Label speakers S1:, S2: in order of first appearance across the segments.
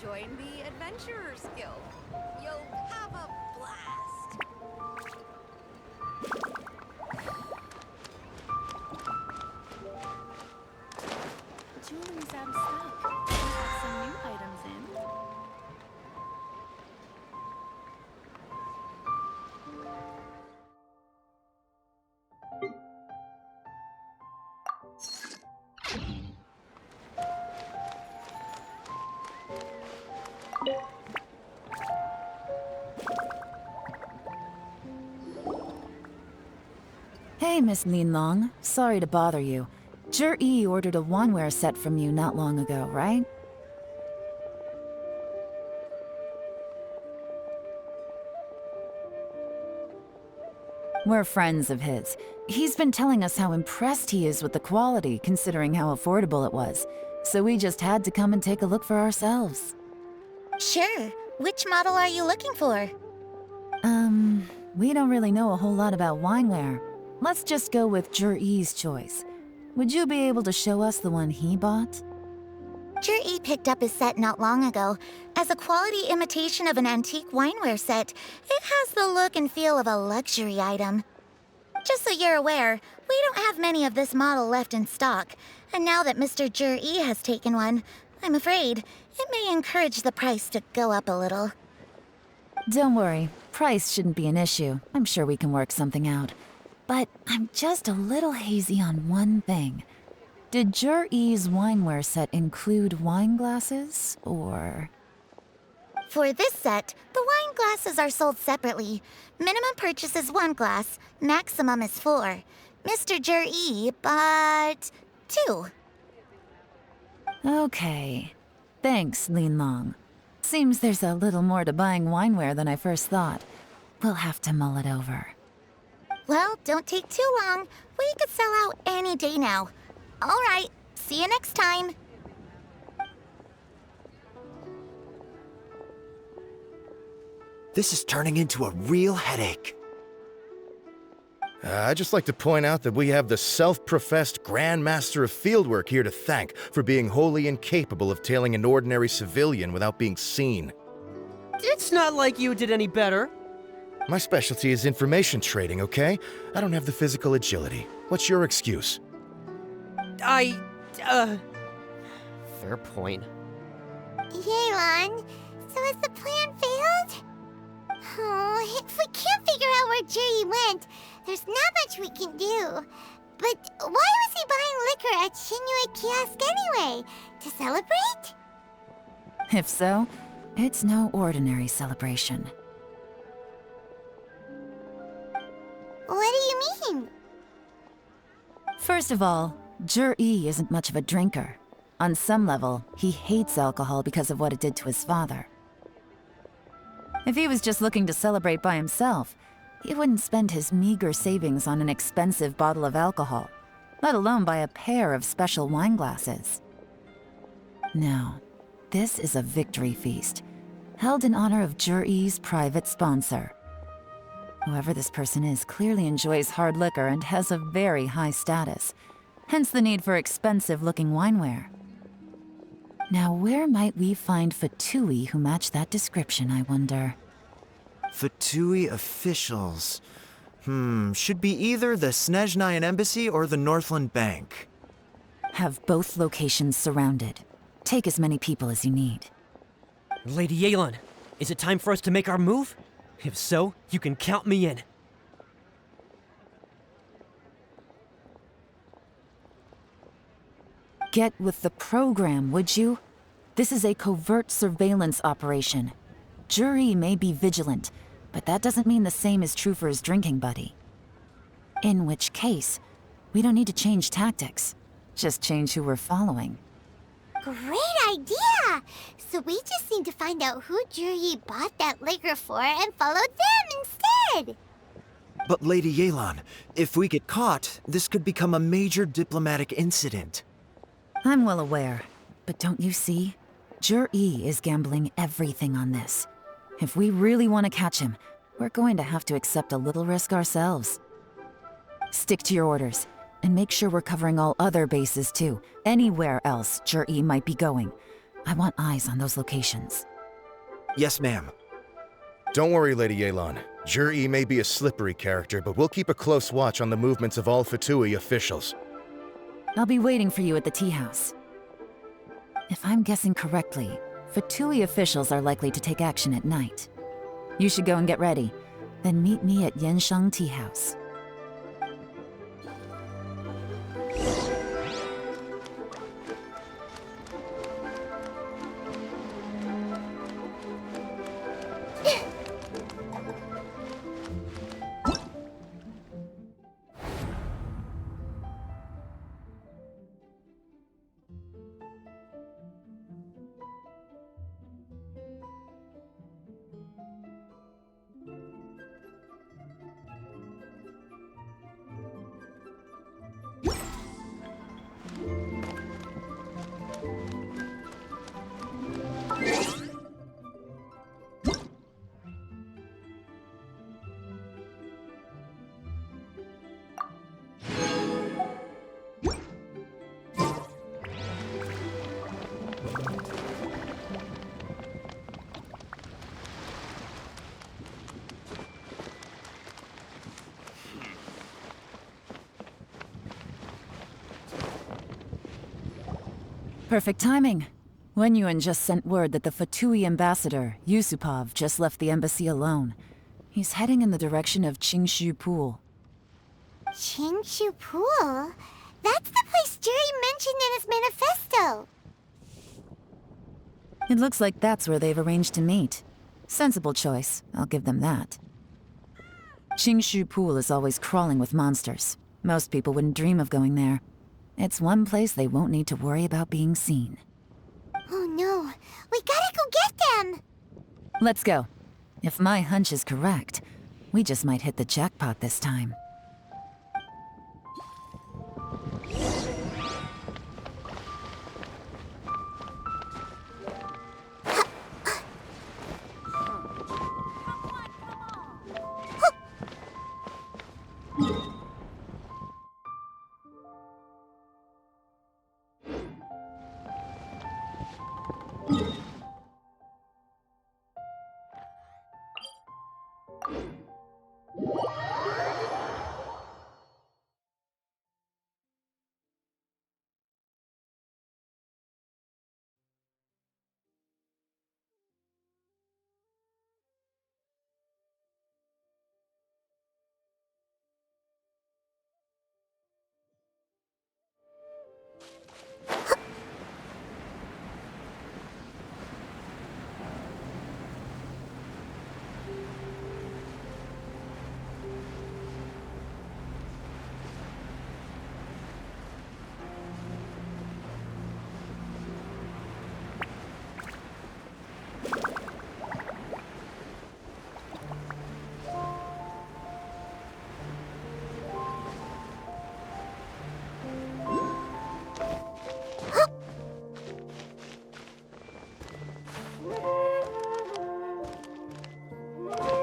S1: Join the Adventurers Guild. You'll have a blast.
S2: Jewelry's out of stock. We have some new items in.
S3: Hey, Miss Yelan. Sorry to bother you. Jur-E ordered a wineware set from you not long ago, right? We're friends of his. He's been telling us how impressed he is with the quality, considering how affordable it was. So we just had to come and take a look for ourselves.
S4: Sure. Which model are you looking for?
S3: We don't really know a whole lot about wineware. Let's just go with Jur-E's choice. Would you be able to show us the one he bought?
S4: Jur-E picked up his set not long ago. As a quality imitation of an antique wineware set, it has the look and feel of a luxury item. Just so you're aware, we don't have many of this model left in stock. And now that Mr. Jur-E has taken one, I'm afraid it may encourage the price to go up a little.
S3: Don't worry, price shouldn't be an issue. I'm sure we can work something out. But I'm just a little hazy on one thing. Did Jur-E's wineware set include wine glasses, or...?
S4: For this set, the wine glasses are sold separately. Minimum purchase is 1 glass, maximum is 4. Mr. Jur-E bought 2.
S3: Okay. Thanks, Yelan. Seems there's a little more to buying wineware than I first thought. We'll have to mull it over.
S4: Well, don't take too long. We could sell out any day now. All right, see you next time.
S5: This is turning into a real headache.
S6: I'd just like to point out that we have the self-professed Grand Master of Fieldwork here to thank for being wholly incapable of tailing an ordinary civilian without being seen.
S7: It's not like you did any better.
S6: My specialty is information trading, okay? I don't have the physical agility. What's your excuse?
S7: Fair point.
S4: Yelan, so has the plan failed? Oh, if we can't figure out where Jerry went, there's not much we can do. But why was he buying liquor at Shinue Kiosk anyway? To celebrate?
S3: If so, it's no ordinary celebration.
S4: What do you mean?
S3: First of all, Jur-E isn't much of a drinker. On some level, he hates alcohol because of what it did to his father. If he was just looking to celebrate by himself, he wouldn't spend his meager savings on an expensive bottle of alcohol, let alone buy a pair of special wine glasses. No, this is a victory feast, held in honor of Jur-E's private sponsor. Whoever this person is clearly enjoys hard liquor and has a very high status, hence the need for expensive-looking wineware. Now, where might we find Fatui who match that description, I wonder?
S5: Fatui officials. Should be either the Snezhnayan Embassy or the Northland Bank.
S3: Have both locations surrounded. Take as many people as you need.
S7: Lady Yelan, is it time for us to make our move? If so, you can count me in.
S3: Get with the program, would you? This is a covert surveillance operation. Jur-E may be vigilant, but that doesn't mean the same is true for his drinking buddy. In which case, we don't need to change tactics. Just change who we're following.
S8: Great idea! So we just need to find out who Juri bought that liquor for and follow them instead!
S5: But Lady Yelan, if we get caught, this could become a major diplomatic incident.
S3: I'm well aware, but don't you see? Jur-E is gambling everything on this. If we really want to catch him, we're going to have to accept a little risk ourselves. Stick to your orders, and make sure we're covering all other bases too. Anywhere else Jur-E might be going. I want eyes on those locations.
S5: Yes, ma'am.
S6: Don't worry, Lady Yelan. Jur-E may be a slippery character, but we'll keep a close watch on the movements of all Fatui officials.
S3: I'll be waiting for you at the tea house. If I'm guessing correctly, Fatui officials are likely to take action at night. You should go and get ready, then meet me at Yenshang Tea House. Perfect timing. Wenyuan just sent word that the Fatui ambassador, Yusupov, just left the embassy alone. He's heading in the direction of Qingshu Pool.
S8: Qingshu Pool? That's the place Juri mentioned in his manifesto!
S3: It looks like that's where they've arranged to meet. Sensible choice, I'll give them that. Qingshu Pool is always crawling with monsters. Most people wouldn't dream of going there. It's one place they won't need to worry about being seen.
S8: Oh no, we gotta go get them!
S3: Let's go. If my hunch is correct, we just might hit the jackpot this time.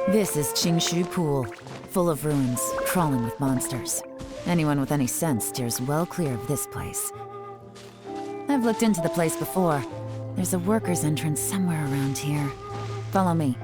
S3: This is Qingshu Pool, full of ruins, crawling with monsters. Anyone with any sense steers well clear of this place. I've looked into the place before. There's a worker's entrance somewhere around here. Follow me.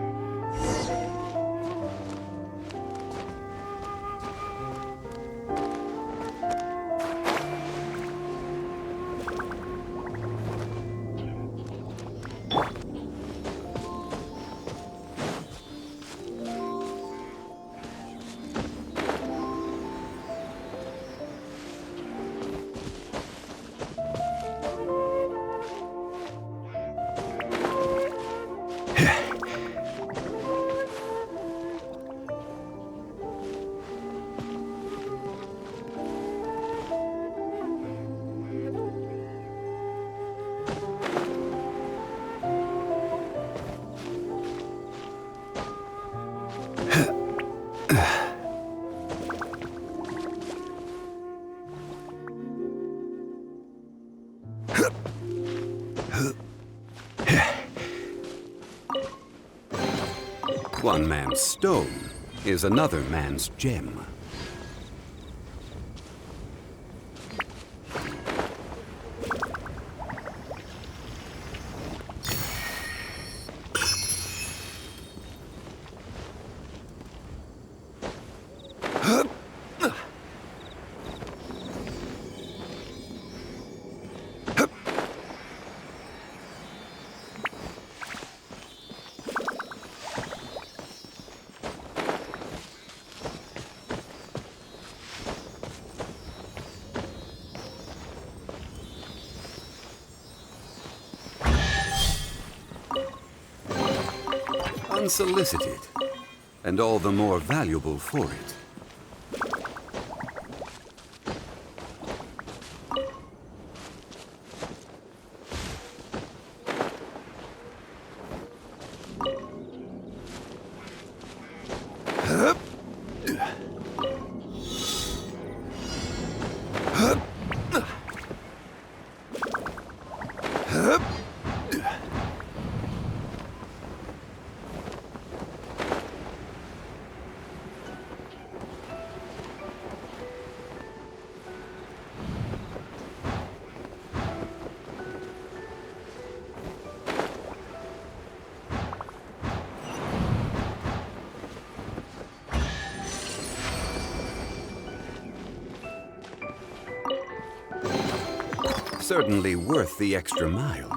S9: One man's stone is another man's gem. Unsolicited, and all the more valuable for it. Certainly worth the extra mile.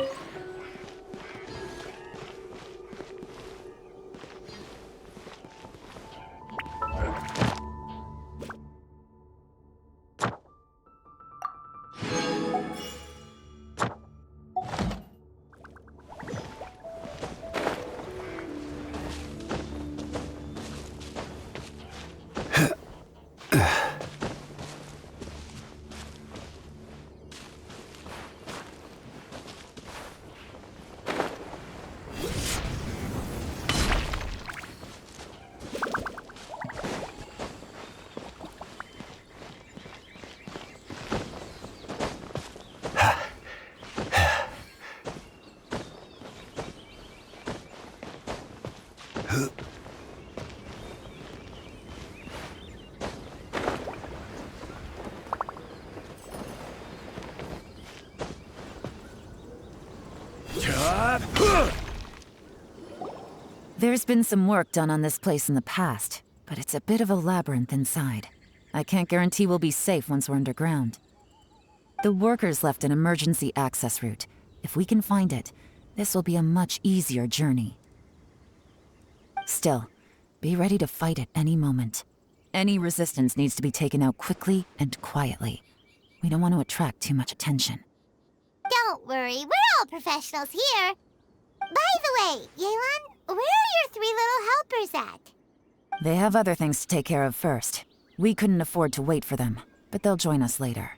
S3: There's been some work done on this place in the past, but it's a bit of a labyrinth inside. I can't guarantee we'll be safe once we're underground. The workers left an emergency access route. If we can find it, this will be a much easier journey. Still, be ready to fight at any moment. Any resistance needs to be taken out quickly and quietly. We don't want to attract too much attention.
S8: Don't worry, we're all professionals here. By the way, Yelan, where are your 3 little helpers at?
S3: They have other things to take care of first. We couldn't afford to wait for them, but they'll join us later.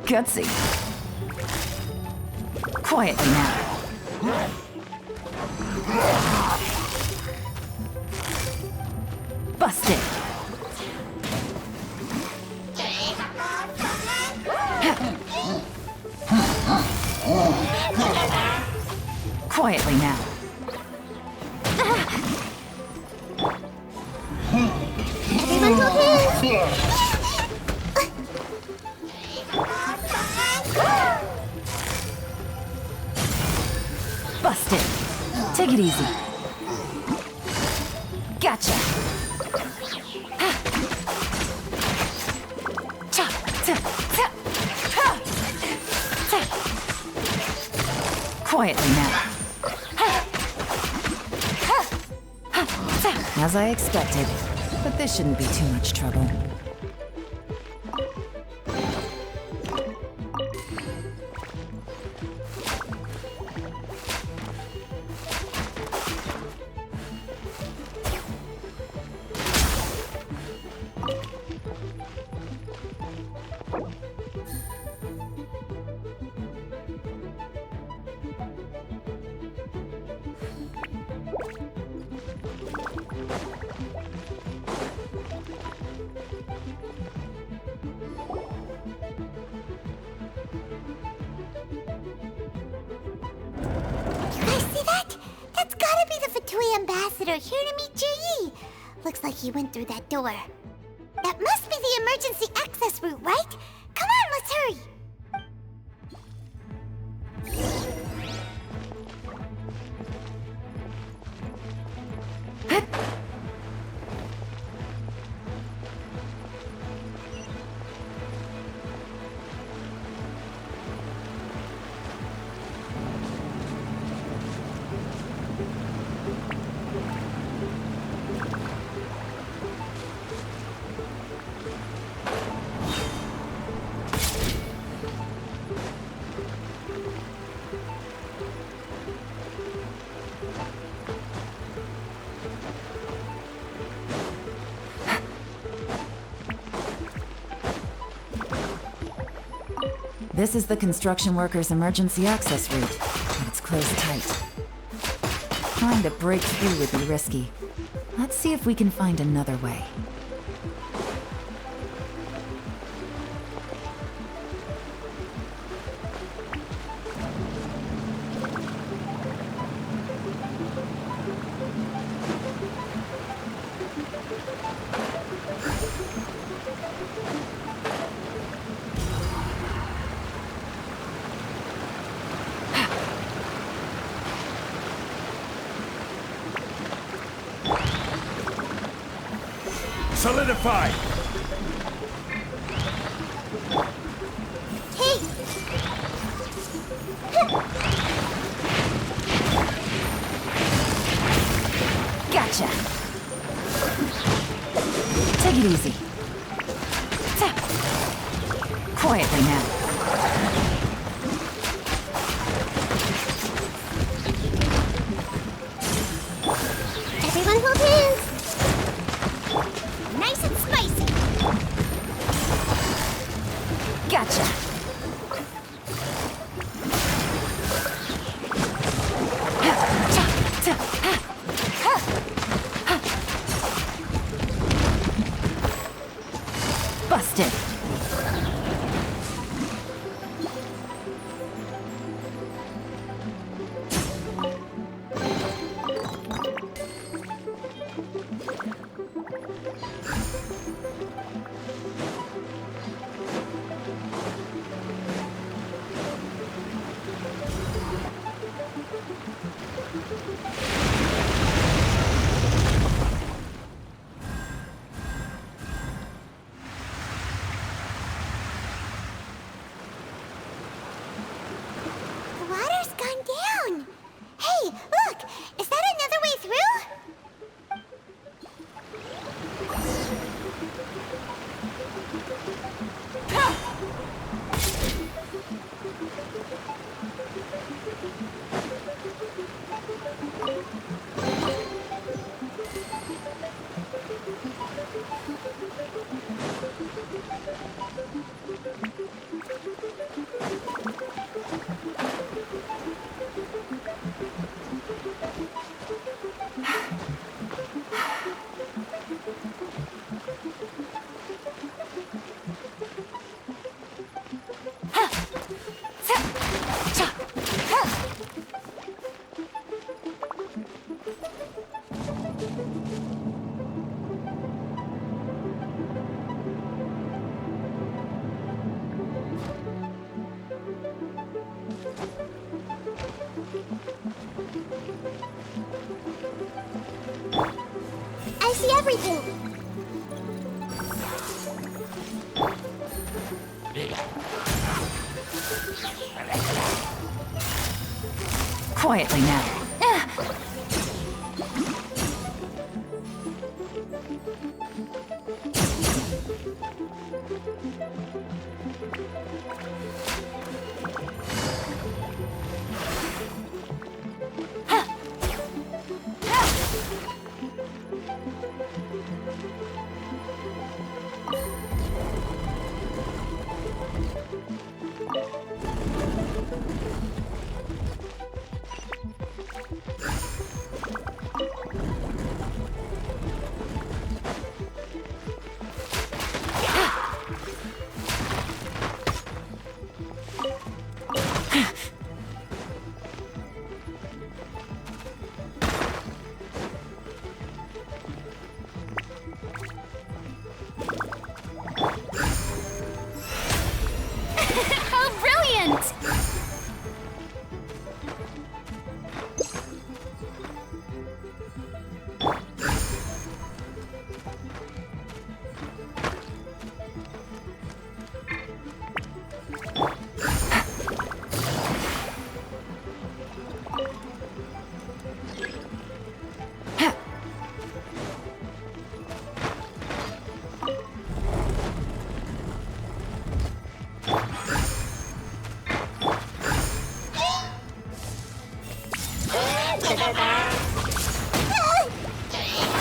S3: Gutsy. Quietly now. Busted. Quietly now.
S8: Everyone hold hands!
S3: Busted. Take it easy. Gotcha. Cha, ta, ta, ha. Ta. Quietly now. As I expected, but this shouldn't be too much trouble.
S8: Ambassador here to meet J.E. Looks like he went through that door. That must be the emergency access route, right? Come on, let's hurry!
S3: This is the construction workers' emergency access route, but it's closed tight. Trying to break through would be risky. Let's see if we can find another way.
S10: Solidify!
S8: Hey!
S3: Gotcha! Take it easy. Tap. Quietly now.
S8: Everyone hold hands! Nice and spicy!
S3: Gotcha! Busted!
S8: everything!
S3: Quietly now.
S2: How brilliant!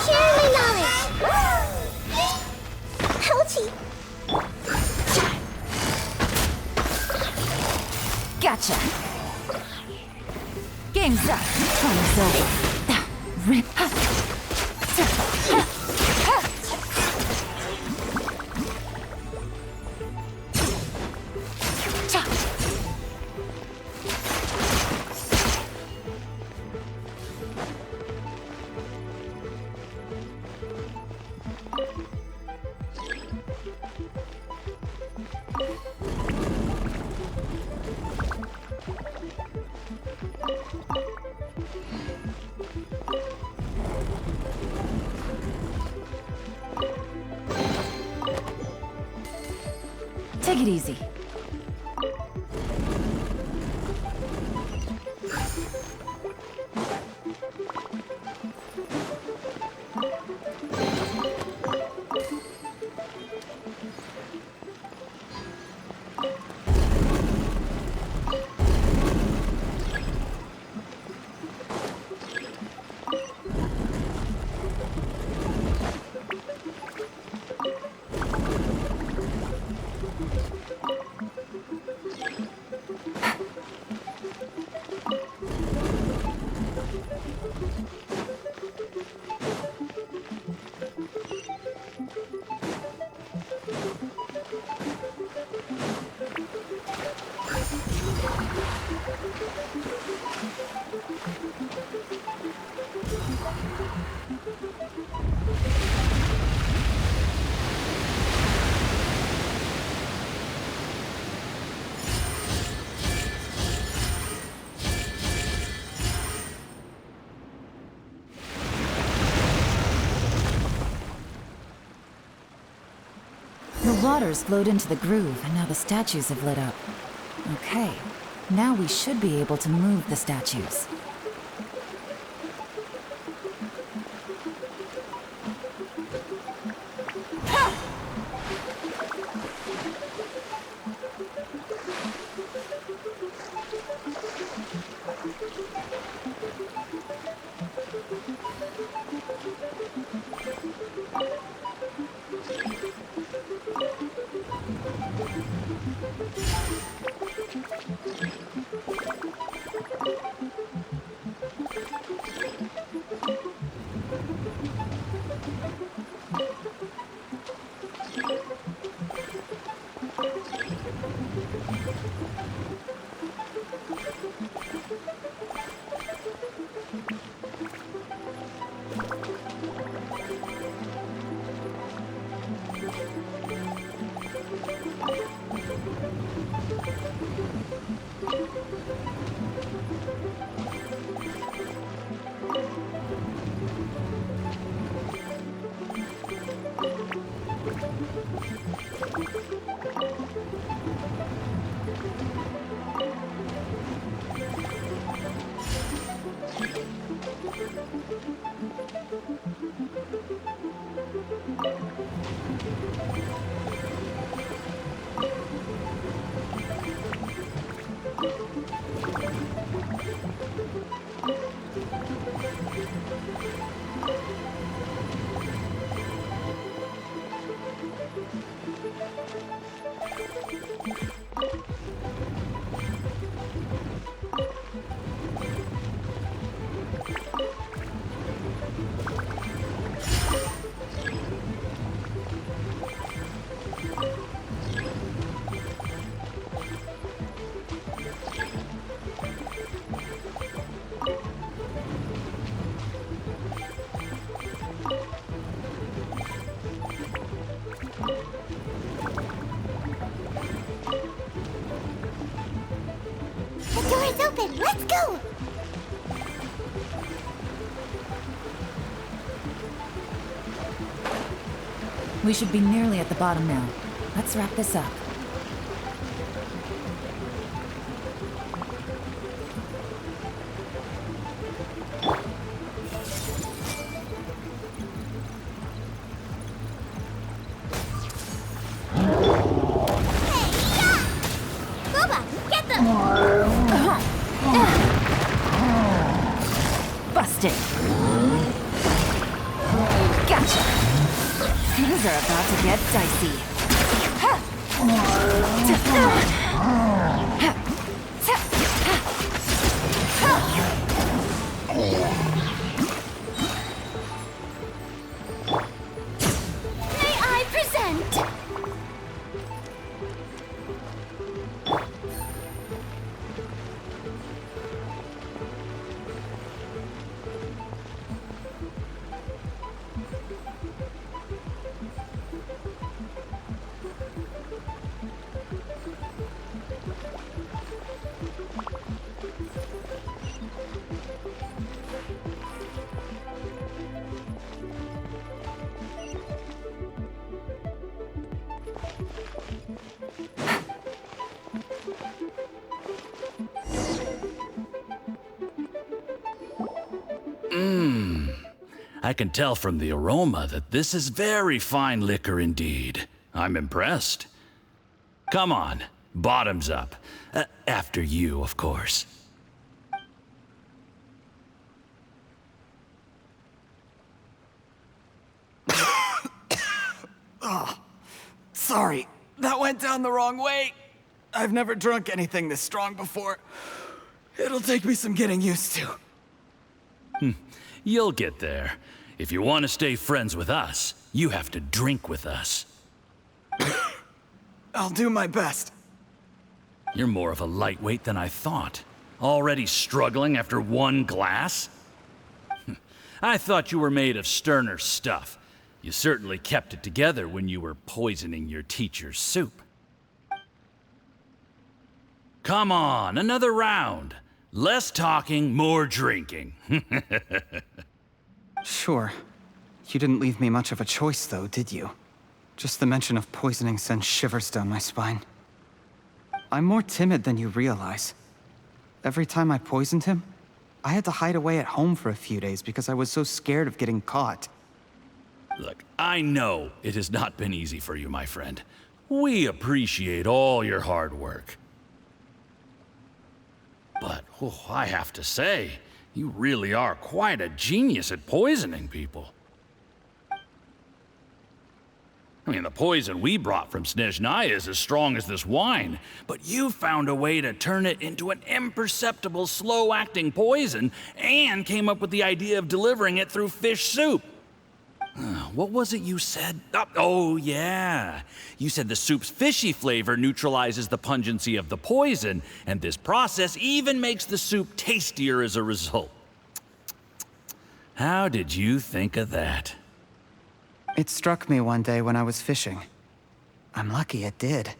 S8: Share my knowledge! Ouchie!
S3: Gotcha. Game's up. Time's over. Rip. Take it easy. The water's flowed into the groove, and now the statues have lit up. Okay, now we should be able to move the statues.
S8: The door is open. Let's go.
S3: We should be nearly at the bottom now. Let's wrap this up.
S8: Boba, get them.
S3: Busted! Gotcha! Things are about to get dicey.
S8: May I present?
S10: I can tell from the aroma that this is very fine liquor indeed. I'm impressed. Come on, bottoms up. After you, of course.
S11: Sorry, that went down the wrong way. I've never drunk anything this strong before. It'll take me some getting used to.
S10: You'll get there. If you want to stay friends with us, you have to drink with us.
S11: I'll do my best.
S10: You're more of a lightweight than I thought. Already struggling after one glass? I thought you were made of sterner stuff. You certainly kept it together when you were poisoning your teacher's soup. Come on, another round. Less talking, more drinking.
S11: Sure. You didn't leave me much of a choice, though, did you? Just the mention of poisoning sends shivers down my spine. I'm more timid than you realize. Every time I poisoned him, I had to hide away at home for a few days because I was so scared of getting caught.
S10: Look, I know it has not been easy for you, my friend. We appreciate all your hard work. But, I have to say, you really are quite a genius at poisoning people. I mean, the poison we brought from Snezhnaya is as strong as this wine, but you found a way to turn it into an imperceptible, slow-acting poison and came up with the idea of delivering it through fish soup. What was it you said? Oh, yeah. You said the soup's fishy flavor neutralizes the pungency of the poison, and this process even makes the soup tastier as a result. How did you think of that?
S11: It struck me one day when I was fishing. I'm lucky it did.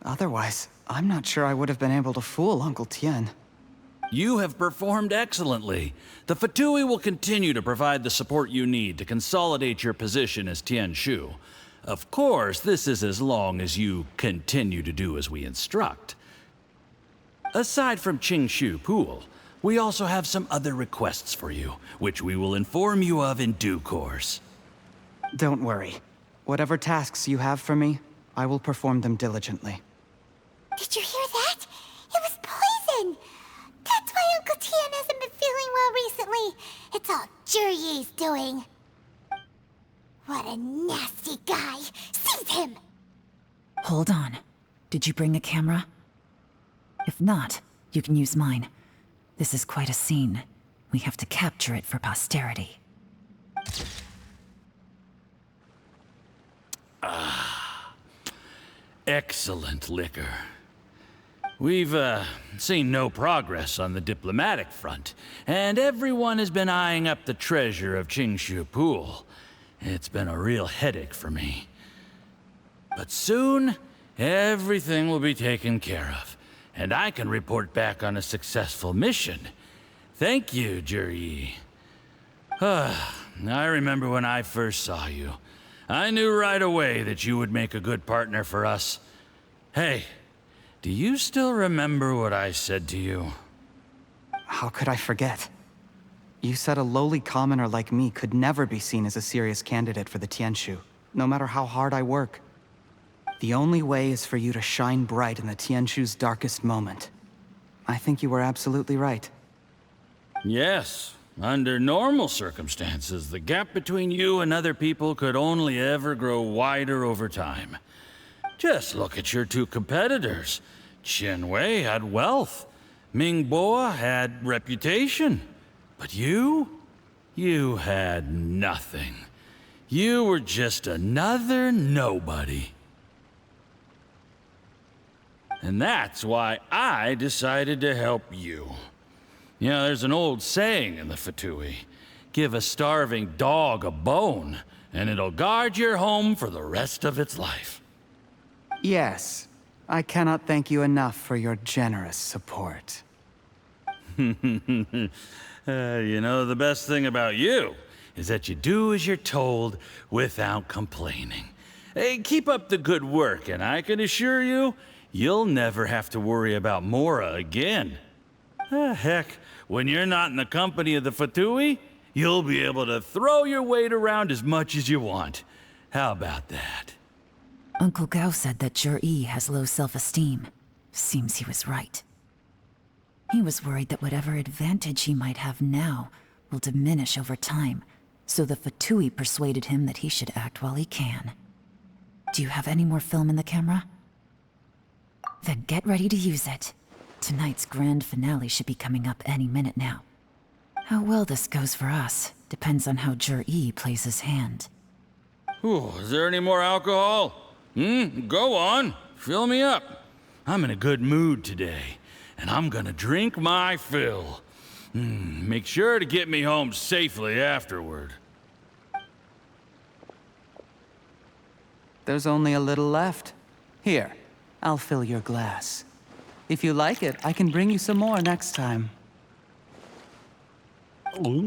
S11: Otherwise, I'm not sure I would have been able to fool Uncle Tien.
S10: You have performed excellently. The Fatui will continue to provide the support you need to consolidate your position as Tien Shu. Of course, this is as long as you continue to do as we instruct. Aside from Qingshu Pool, we also have some other requests for you, which we will inform you of in due course.
S11: Don't worry. Whatever tasks you have for me, I will perform them diligently.
S8: Did you hear that? It was poison! That's why Uncle Tian hasn't been feeling well recently. It's all Jurye's doing. What a nasty guy! Seize him!
S3: Hold on. Did you bring a camera? If not, you can use mine. This is quite a scene. We have to capture it for posterity.
S10: Excellent liquor. We've, seen no progress on the diplomatic front, and everyone has been eyeing up the treasure of Qingshu Pool. It's been a real headache for me. But soon, everything will be taken care of, and I can report back on a successful mission. Thank you, Jurye. I remember when I first saw you. I knew right away that you would make a good partner for us. Hey, do you still remember what I said to you?
S11: How could I forget? You said a lowly commoner like me could never be seen as a serious candidate for the Tianshu, no matter how hard I work. The only way is for you to shine bright in the Tianshu's darkest moment. I think you were absolutely right.
S10: Yes. Under normal circumstances, the gap between you and other people could only ever grow wider over time. Just look at your two competitors. Chen Wei had wealth. Ming Boa had reputation. But you had nothing. You were just another nobody. And that's why I decided to help you. You know, there's an old saying in the Fatui. Give a starving dog a bone, and it'll guard your home for the rest of its life.
S11: Yes. I cannot thank you enough for your generous support.
S10: You know, the best thing about you is that you do as you're told without complaining. Hey, keep up the good work, and I can assure you, you'll never have to worry about Mora again. Heck, when you're not in the company of the Fatui, you'll be able to throw your weight around as much as you want. How about that?
S3: Uncle Gao said that Jurye has low self-esteem. Seems he was right. He was worried that whatever advantage he might have now will diminish over time, so the Fatui persuaded him that he should act while he can. Do you have any more film in the camera? Then get ready to use it. Tonight's grand finale should be coming up any minute now. How well this goes for us depends on how Jurye plays his hand.
S10: Ooh, is there any more alcohol? Go on. Fill me up. I'm in a good mood today, and I'm gonna drink my fill. Make sure to get me home safely afterward.
S11: There's only a little left. Here, I'll fill your glass. If you like it, I can bring you some more next time.
S10: Whoa,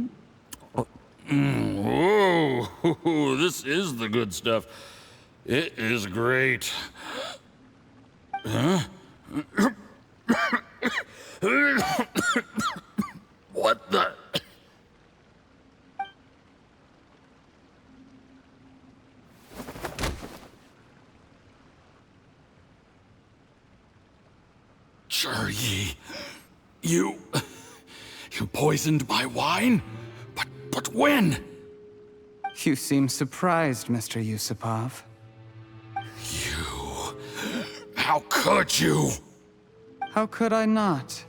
S10: this is the good stuff. It is great. Huh? What the? Jurye, you poisoned my wine? But when?
S11: You seem surprised, Mr. Yusupov.
S10: How could you?
S11: How could I not?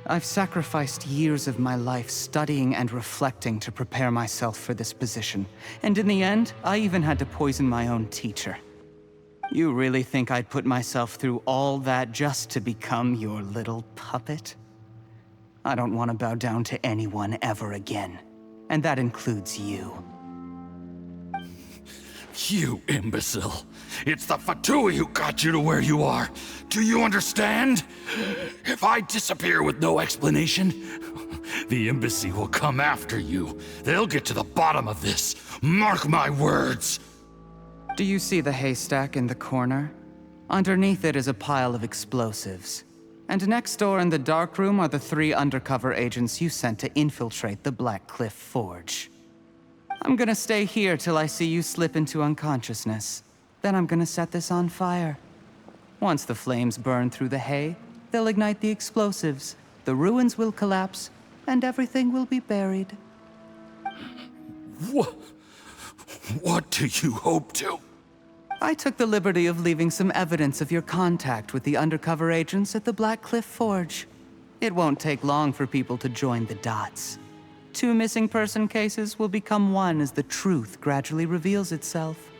S11: I've sacrificed years of my life studying and reflecting to prepare myself for this position. And in the end, I even had to poison my own teacher. You really think I'd put myself through all that just to become your little puppet? I don't want to bow down to anyone ever again. And that includes you.
S10: You imbecile. It's the Fatui who got you to where you are. Do you understand? If I disappear with no explanation, the embassy will come after you. They'll get to the bottom of this. Mark my words.
S11: Do you see the haystack in the corner? Underneath it is a pile of explosives. And next door in the dark room are the 3 undercover agents you sent to infiltrate the Black Cliff Forge. I'm gonna stay here till I see you slip into unconsciousness. Then I'm gonna set this on fire. Once the flames burn through the hay, they'll ignite the explosives, the ruins will collapse, and everything will be buried.
S10: What do you hope to?
S11: I took the liberty of leaving some evidence of your contact with the undercover agents at the Black Cliff Forge. It won't take long for people to join the dots. 2 missing person cases will become one as the truth gradually reveals itself.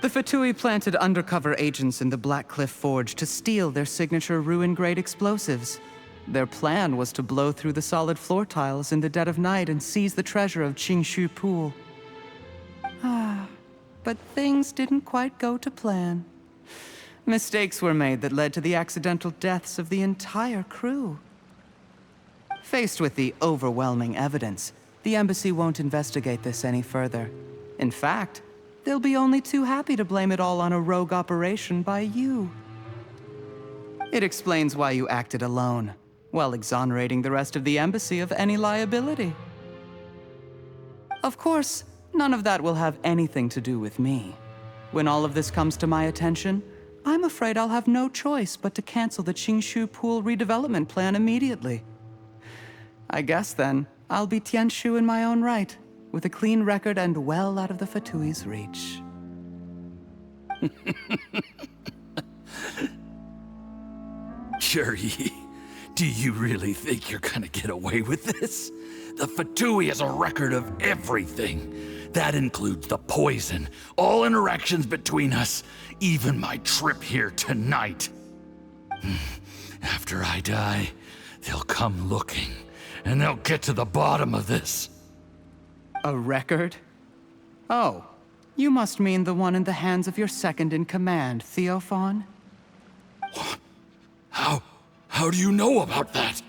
S11: The Fatui planted undercover agents in the Black Cliff Forge to steal their signature ruin-grade explosives. Their plan was to blow through the solid floor tiles in the dead of night and seize the treasure of Qingshu Pool. But things didn't quite go to plan. Mistakes were made that led to the accidental deaths of the entire crew. Faced with the overwhelming evidence, the embassy won't investigate this any further. In fact, they'll be only too happy to blame it all on a rogue operation by you. It explains why you acted alone, while exonerating the rest of the embassy of any liability. Of course, none of that will have anything to do with me. When all of this comes to my attention, I'm afraid I'll have no choice but to cancel the Qingshu Pool redevelopment plan immediately. I guess then, I'll be Tianshu in my own right, with a clean record and well out of the Fatui's reach.
S10: Jerry, do you really think you're gonna get away with this? The Fatui has a record of everything. That includes the poison, all interactions between us, even my trip here tonight. After I die, they'll come looking, and they'll get to the bottom of this.
S11: A record? Oh, you must mean the one in the hands of your second-in-command, Theophan?
S10: What? How do you know about that?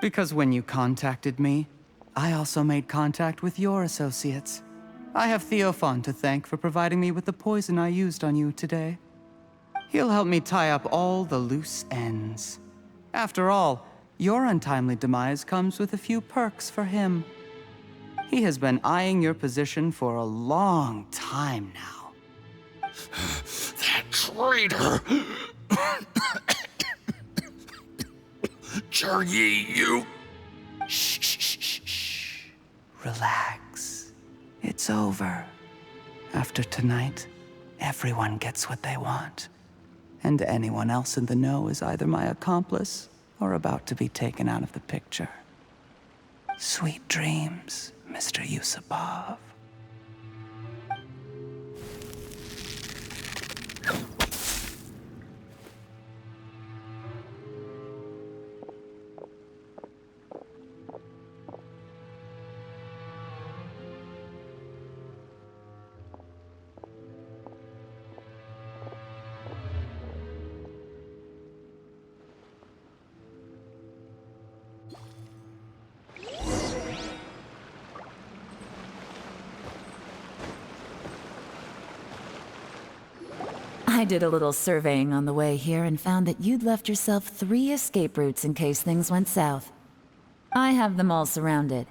S11: Because when you contacted me, I also made contact with your associates. I have Theophan to thank for providing me with the poison I used on you today. He'll help me tie up all the loose ends. After all, your untimely demise comes with a few perks for him. He has been eyeing your position for a long time now.
S10: That traitor! Jerry, you...
S11: Shh. Relax. It's over. After tonight, everyone gets what they want. And anyone else in the know is either my accomplice or about to be taken out of the picture. Sweet dreams, Mr. Yusupov.
S3: I did a little surveying on the way here and found that you'd left yourself 3 escape routes in case things went south. I have them all surrounded.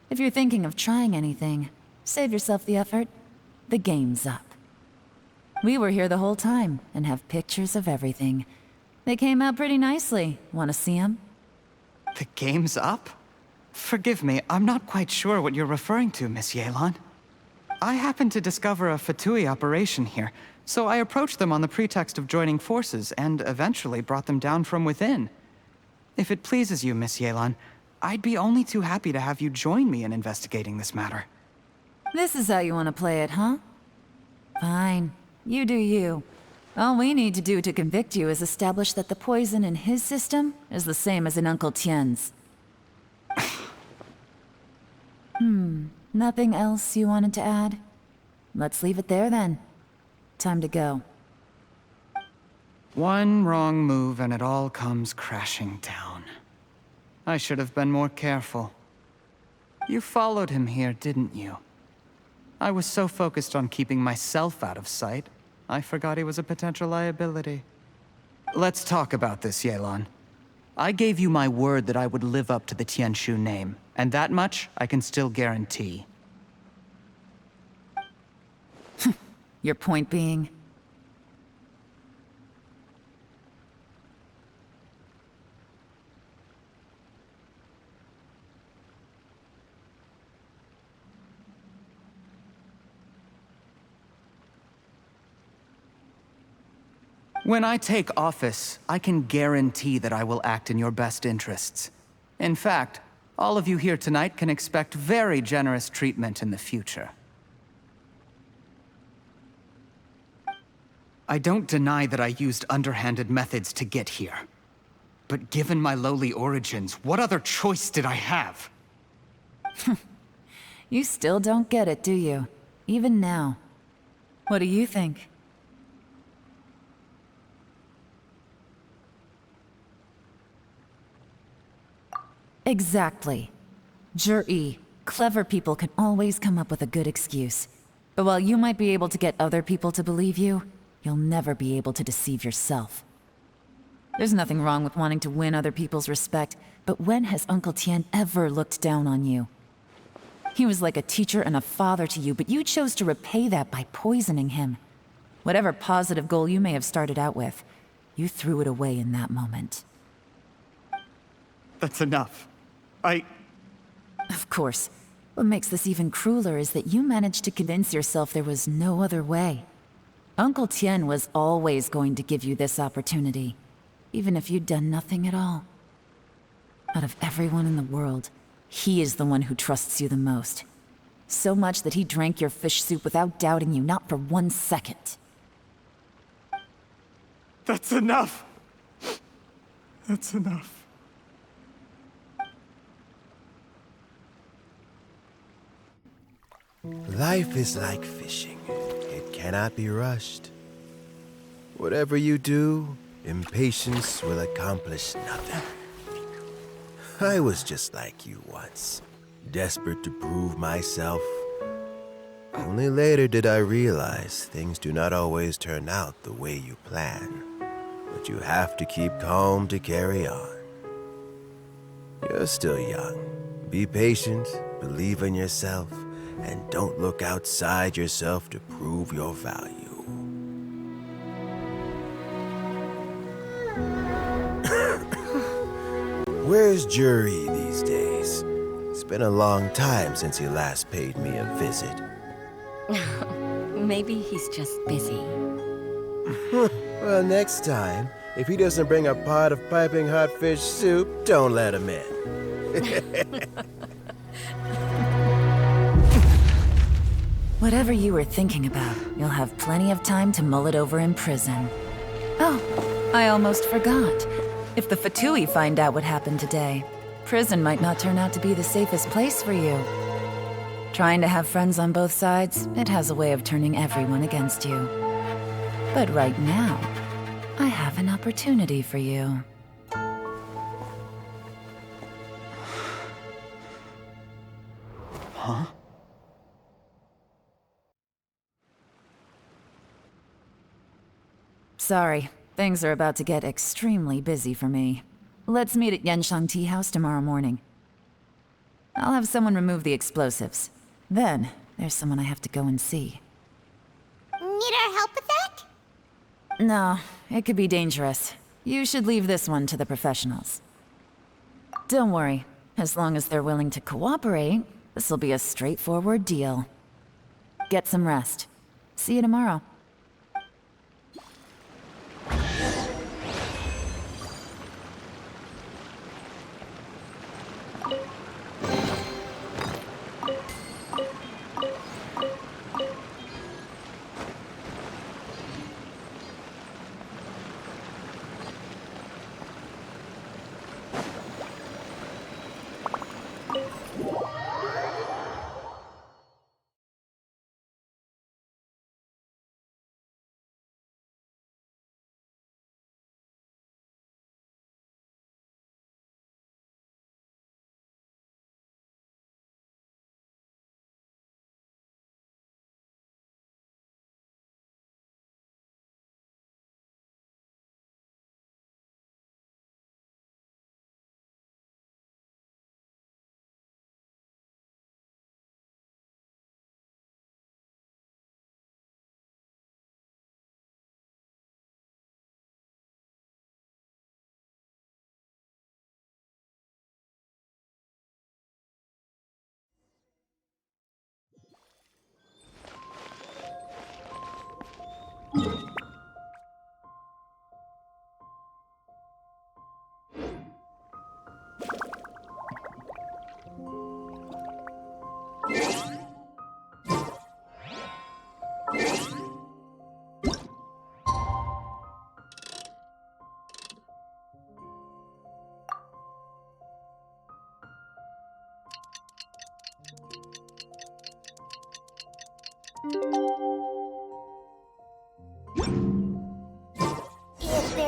S3: If you're thinking of trying anything, save yourself the effort. The game's up. We were here the whole time and have pictures of everything. They came out pretty nicely. Want to see them?
S11: The game's up? Forgive me, I'm not quite sure what you're referring to, Miss Yelan. I happened to discover a Fatui operation here, so I approached them on the pretext of joining forces and eventually brought them down from within. If it pleases you, Miss Yelan, I'd be only too happy to have you join me in investigating this matter.
S3: This is how you want to play it, huh? Fine. You do you. All we need to do to convict you is establish that the poison in his system is the same as in Uncle Tien's. Nothing else you wanted to add? Let's leave it there then. Time to go.
S11: One wrong move and it all comes crashing down. I should have been more careful. You followed him here, didn't you? I was so focused on keeping myself out of sight, I forgot he was a potential liability. Let's talk about this, Yelan. I gave you my word that I would live up to the Tianshu name, and that much I can still guarantee.
S3: Your point being?
S11: When I take office, I can guarantee that I will act in your best interests. In fact, all of you here tonight can expect very generous treatment in the future. I don't deny that I used underhanded methods to get here. But given my lowly origins, what other choice did I have?
S3: You still don't get it, do you? Even now. What do you think? Exactly. Jur-E, clever people can always come up with a good excuse. But while you might be able to get other people to believe you, you'll never be able to deceive yourself. There's nothing wrong with wanting to win other people's respect, but when has Uncle Tien ever looked down on you? He was like a teacher and a father to you, but you chose to repay that by poisoning him. Whatever positive goal you may have started out with, you threw it away in that moment.
S11: That's enough.
S3: Of course. What makes this even crueler is that you managed to convince yourself there was no other way. Uncle Tien was always going to give you this opportunity, even if you'd done nothing at all. Out of everyone in the world, he is the one who trusts you the most. So much that he drank your fish soup without doubting you, not for 1 second.
S11: That's enough! That's enough.
S12: Life is like fishing. It cannot be rushed. Whatever you do, impatience will accomplish nothing. I was just like you once, desperate to prove myself. Only later did I realize things do not always turn out the way you plan. But you have to keep calm to carry on. You're still young. Be patient, believe in yourself, and don't look outside yourself to prove your value. Where's Jur-E these days? It's been a long time since he last paid me a visit.
S13: Maybe he's just busy.
S12: Well, next time, if he doesn't bring a pot of piping hot fish soup, don't let him in.
S3: Whatever you were thinking about, you'll have plenty of time to mull it over in prison. Oh, I almost forgot. If the Fatui find out what happened today, prison might not turn out to be the safest place for you. Trying to have friends on both sides, it has a way of turning everyone against you. But right now, I have an opportunity for you.
S11: Huh?
S3: Sorry, things are about to get extremely busy for me. Let's meet at Yenshang Tea House tomorrow morning. I'll have someone remove the explosives. Then, there's someone I have to go and see.
S8: Need our help with that?
S3: No, it could be dangerous. You should leave this one to the professionals. Don't worry. As long as they're willing to cooperate, this'll be a straightforward deal. Get some rest. See you tomorrow.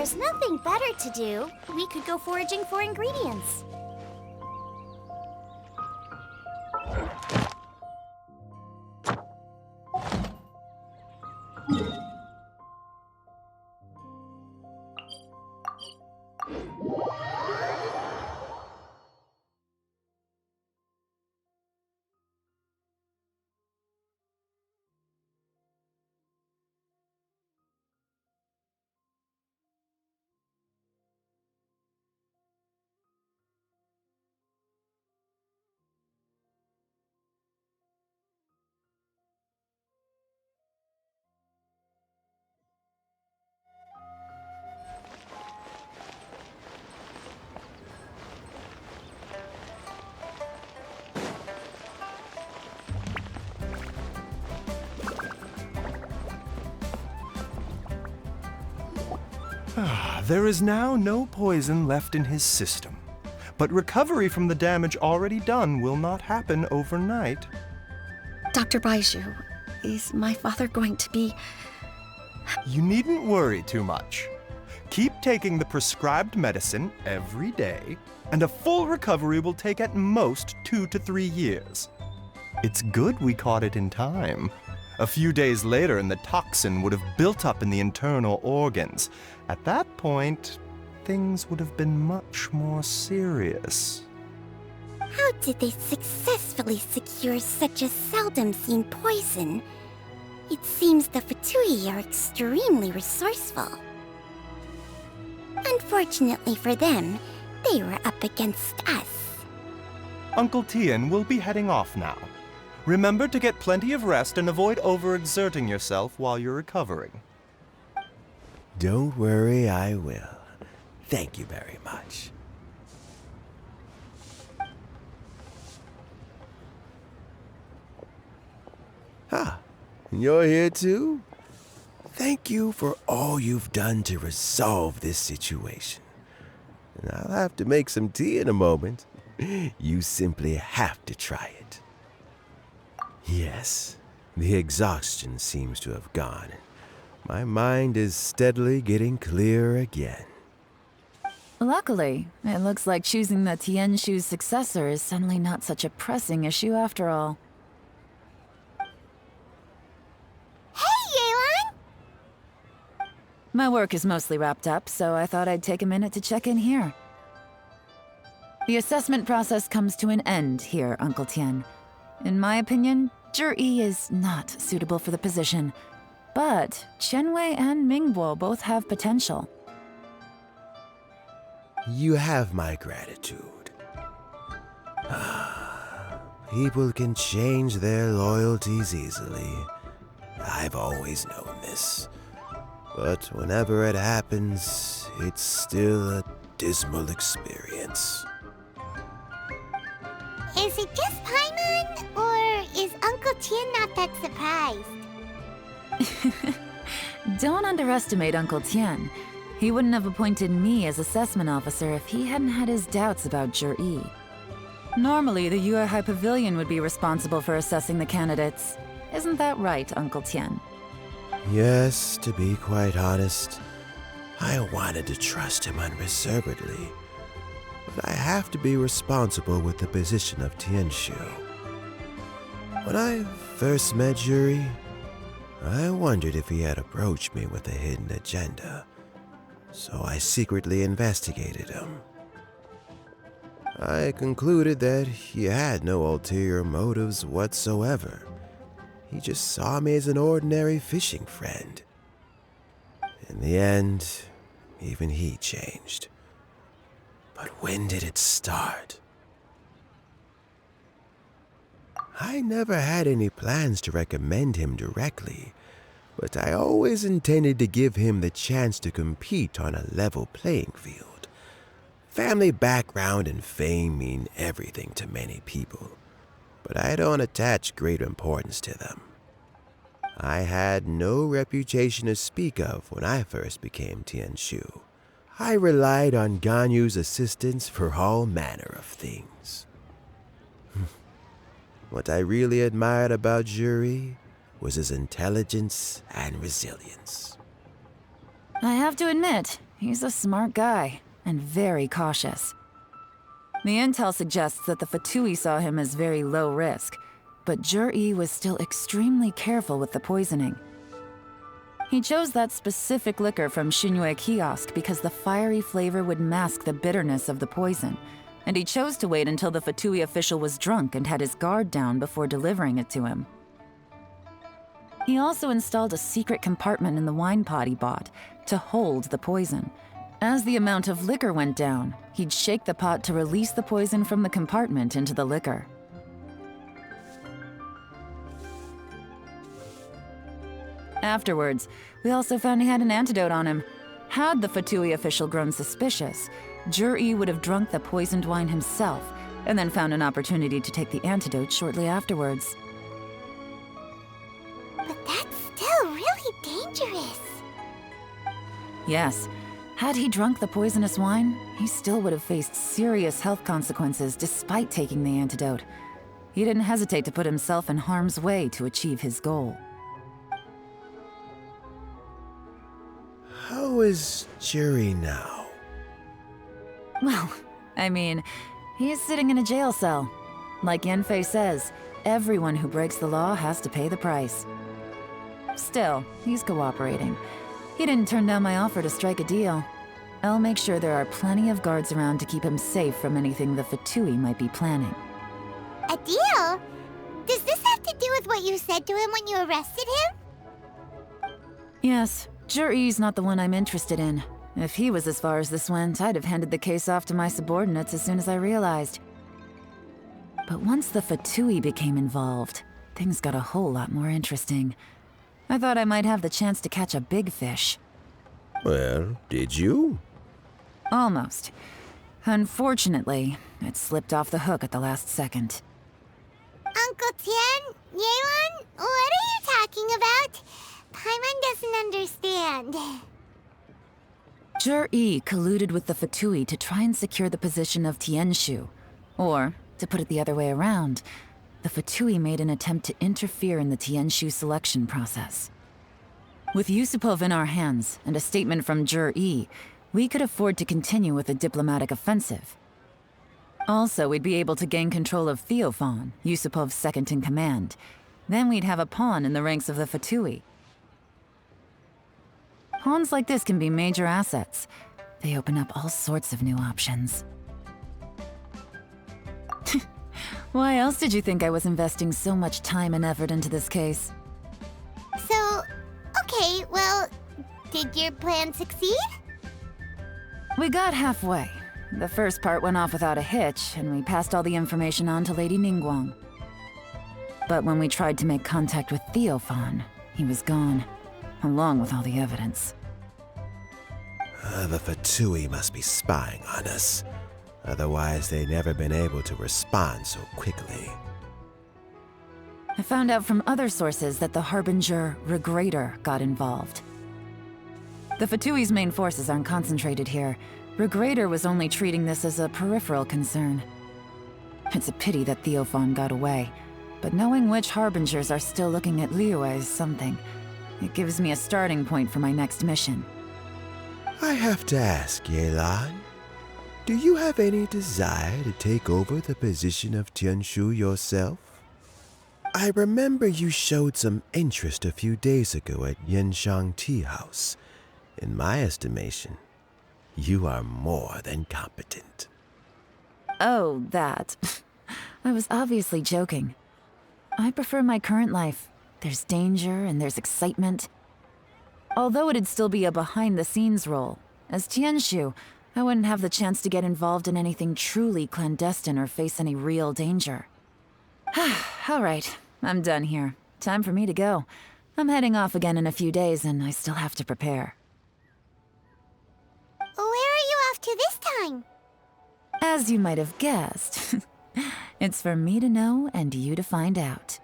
S8: there's nothing better to do, we could go foraging for ingredients.
S13: There is now no poison left in his system, but recovery from the damage already done will not happen overnight.
S14: Dr. Baiju, is my father going to be...
S13: You needn't worry too much. Keep taking the prescribed medicine every day, and a full recovery will take at most 2 to 3 years. It's good we caught it in time. A few days later, and the toxin would have built up in the internal organs. At that point, things would have been much more serious.
S8: How did they successfully secure such a seldom-seen poison? It seems the Fatui are extremely resourceful. Unfortunately for them, they were up against us.
S13: Uncle Tian will be heading off now. Remember to get plenty of rest and avoid overexerting yourself while you're recovering.
S12: Don't worry, I will. Thank you very much. Ah, you're here too? Thank you for all you've done to resolve this situation. And I'll have to make some tea in a moment. You simply have to try it. Yes, the exhaustion seems to have gone. My mind is steadily getting clearer again.
S3: Luckily, it looks like choosing the Tianshu's successor is suddenly not such a pressing issue after all.
S8: Hey, Yelan!
S3: My work is mostly wrapped up, so I thought I'd take a minute to check in here. The assessment process comes to an end here, Uncle Tian. In my opinion, Zhi is not suitable for the position, but Qianwei and Mingbo both have potential.
S12: You have my gratitude. People can change their loyalties easily. I've always known this. But whenever it happens, it's still a dismal experience.
S8: Is it just Paimon, or is Uncle Tian not that surprised?
S3: Don't underestimate Uncle Tian. He wouldn't have appointed me as assessment officer if he hadn't had his doubts about Zhi. Normally, the Yue High Pavilion would be responsible for assessing the candidates. Isn't that right, Uncle Tian?
S12: Yes, to be quite honest, I wanted to trust him unreservedly. But I have to be responsible with the position of Tianshu. When I first met Zhi, I wondered if he had approached me with a hidden agenda. So I secretly investigated him. I concluded that he had no ulterior motives whatsoever. He just saw me as an ordinary fishing friend. In the end, even he changed. But when did it start? I never had any plans to recommend him directly, but I always intended to give him the chance to compete on a level playing field. Family background and fame mean everything to many people, but I don't attach great importance to them. I had no reputation to speak of when I first became Tianshu. I relied on Ganyu's assistance for all manner of things. What I really admired about Zhi was his intelligence and resilience.
S3: I have to admit, He's a smart guy, and very cautious. The intel suggests that the Fatui saw him as very low risk, but Jur-E was still extremely careful with the poisoning. He chose that specific liquor from Shinue Kiosk because the fiery flavor would mask the bitterness of the poison, and he chose to wait until the Fatui official was drunk and had his guard down before delivering it to him. He also installed a secret compartment in the wine pot he bought to hold the poison. As the amount of liquor went down, he'd shake the pot to release the poison from the compartment into the liquor. Afterwards, we also found he had an antidote on him. Had the Fatui official grown suspicious, Jur-E would have drunk the poisoned wine himself, and then found an opportunity to take the antidote shortly afterwards.
S8: But that's still really dangerous.
S3: Yes, had he drunk the poisonous wine, he still would have faced serious health consequences despite taking the antidote. He didn't hesitate to put himself in harm's way to achieve his goal.
S12: How is Jerry now?
S3: Well, I mean, he is sitting in a jail cell. Like Yanfei says, everyone who breaks the law has to pay the price. Still, he's cooperating. He didn't turn down my offer to strike a deal. I'll make sure there are plenty of guards around to keep him safe from anything the Fatui might be planning.
S8: A deal? Does this have to do with what you said to him when you arrested him?
S3: Yes, Jur-E's not the one I'm interested in. If he was as far as this went, I'd have handed the case off to my subordinates as soon as I realized. But once the Fatui became involved, things got a whole lot more interesting. I thought I might have the chance to catch a big fish.
S12: Well, did you?
S3: Almost. Unfortunately, it slipped off the hook at the last second.
S8: Uncle Tian? Yelan? What are you talking about? Paimon doesn't understand.
S3: Jur-E colluded with the Fatui to try and secure the position of Tianshu. Or, to put it the other way around, the Fatui made an attempt to interfere in the Tianshu selection process. With Yusupov in our hands and a statement from Jur-E, we could afford to continue with a diplomatic offensive. Also, we'd be able to gain control of Theophan, Yusupov's second-in-command. Then we'd have a pawn in the ranks of the Fatui. Pawns like this can be major assets. They open up all sorts of new options. Why else did you think I was investing so much time and effort into this case?
S8: So, okay, well, did your plan succeed?
S3: We got halfway. The first part went off without a hitch, and we passed all the information on to Lady Ningguang. But when we tried to make contact with Theophan, he was gone, along with all the evidence.
S12: The Fatui must be spying on us. Otherwise, they'd never been able to respond so quickly.
S3: I found out from other sources that the Harbinger Regrator got involved. The Fatui's main forces aren't concentrated here. Regrator was only treating this as a peripheral concern. It's a pity that Theophan got away, but knowing which Harbingers are still looking at Liyue is something. It gives me a starting point for my next mission.
S12: I have to ask, Yelan, do you have any desire to take over the position of Tianshu yourself? I remember you showed some interest a few days ago at Yenshang Tea House. In my estimation, you are more than competent.
S3: Oh, that. I was obviously joking. I prefer my current life. There's danger and there's excitement. Although it'd still be a behind-the-scenes role, as Tianshu, I wouldn't have the chance to get involved in anything truly clandestine or face any real danger. All right, I'm done here. Time for me to go. I'm heading off again in a few days, and I still have to prepare.
S8: Where are you off to this time?
S3: As you might have guessed, it's for me to know and you to find out.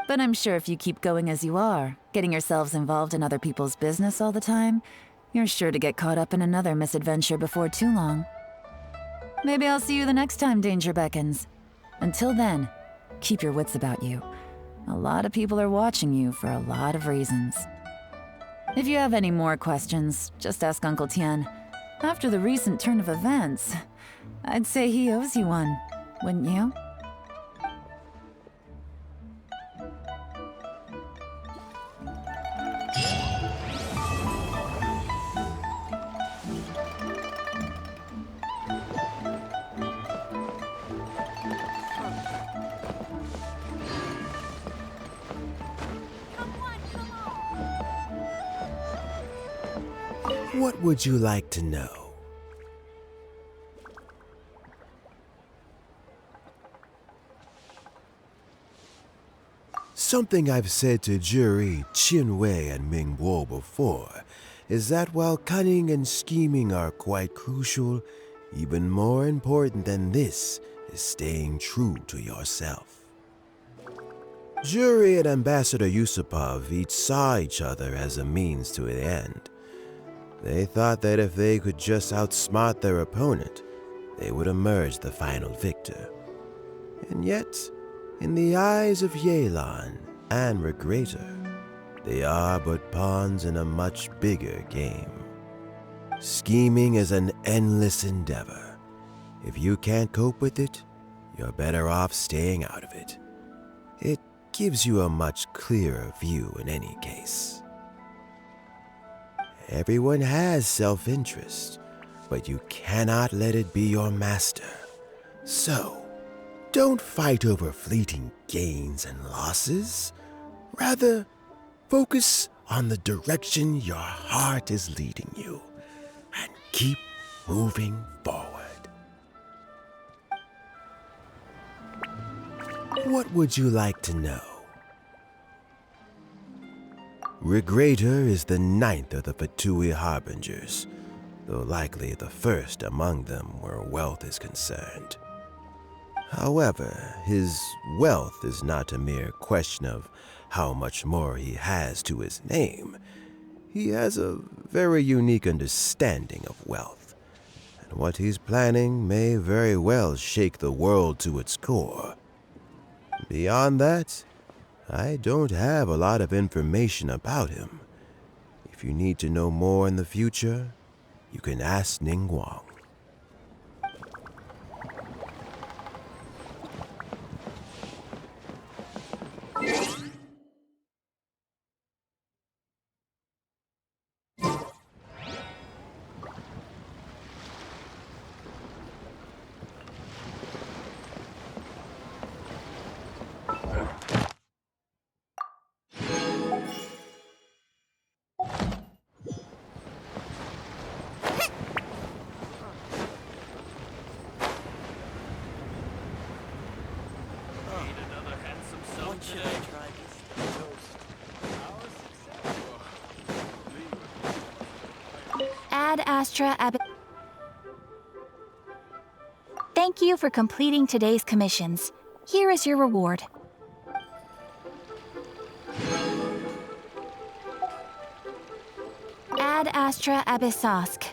S3: But I'm sure if you keep going as you are, getting yourselves involved in other people's business all the time, you're sure to get caught up in another misadventure before too long. Maybe I'll see you the next time danger beckons. Until then, keep your wits about you. A lot of people are watching you for a lot of reasons. If you have any more questions, just ask Uncle Tian. After the recent turn of events, I'd say he owes you one, wouldn't you?
S12: What would you like to know? Something I've said to Jury, Qinwei, and Mingguo before is that while cunning and scheming are quite crucial, even more important than this is staying true to yourself. Jury and Ambassador Yusupov each saw each other as a means to an end. They thought that if they could just outsmart their opponent, they would emerge the final victor. And yet, in the eyes of Yelan and Regrator, they are but pawns in a much bigger game. Scheming is an endless endeavor. If you can't cope with it, you're better off staying out of it. It gives you a much clearer view in any case. Everyone has self-interest, but you cannot let it be your master. So, don't fight over fleeting gains and losses. Rather, focus on the direction your heart is leading you, and keep moving forward. What would you like to know? Regrator is the 9th of the Fatui Harbingers, though likely the first among them where wealth is concerned. However, his wealth is not a mere question of how much more he has to his name. He has a very unique understanding of wealth, and what he's planning may very well shake the world to its core. Beyond that, I don't have a lot of information about him. If you need to know more in the future, you can ask Ning Guang.
S2: Ad Astra Ab. Thank you for completing today's commissions. Here is your reward. Ad Astra Abyssosk.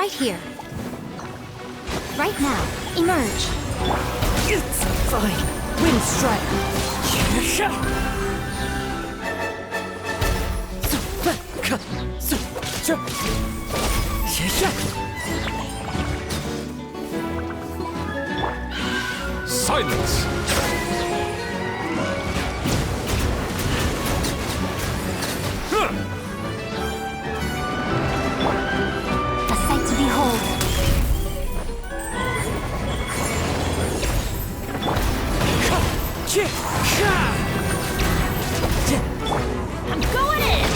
S4: Right here. Right now. Emerge.
S7: It's fine. Wind strike.
S10: Silence!
S8: A sight to behold.
S2: I'm going in!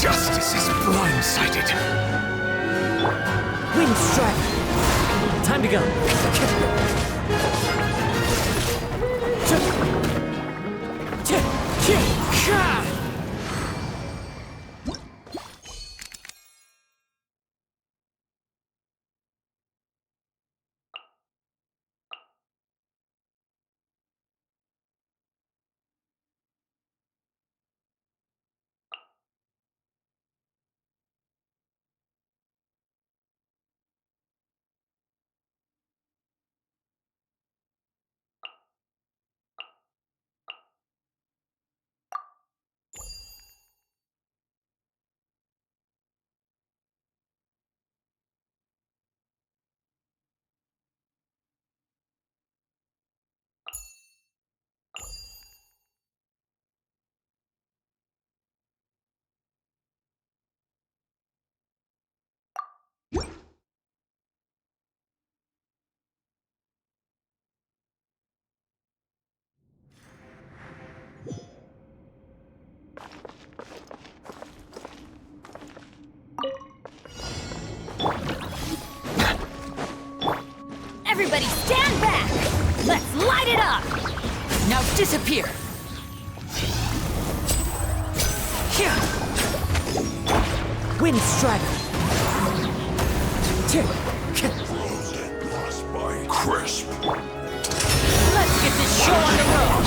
S10: Justice is blindsided.
S7: Wind strike. Time to go.
S2: Everybody stand back! Let's light it up! Now disappear!
S7: Here! Wind strider!
S10: Crisp.
S2: Let's get this show on the road!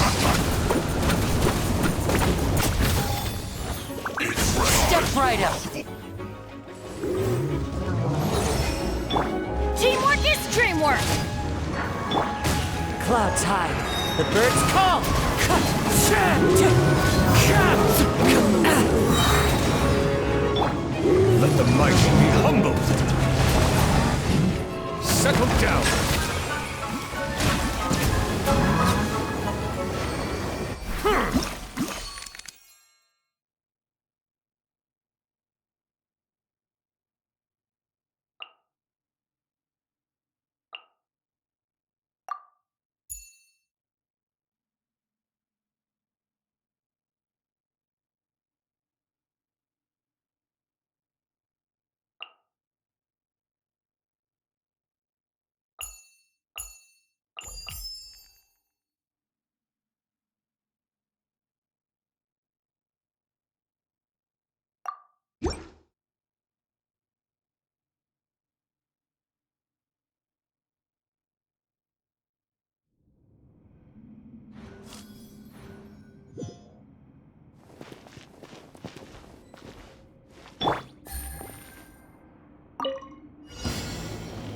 S2: Step right up! Teamwork is dreamwork!
S7: Clouds high. The birds call!
S10: Let the mighty be humbled. Settle down.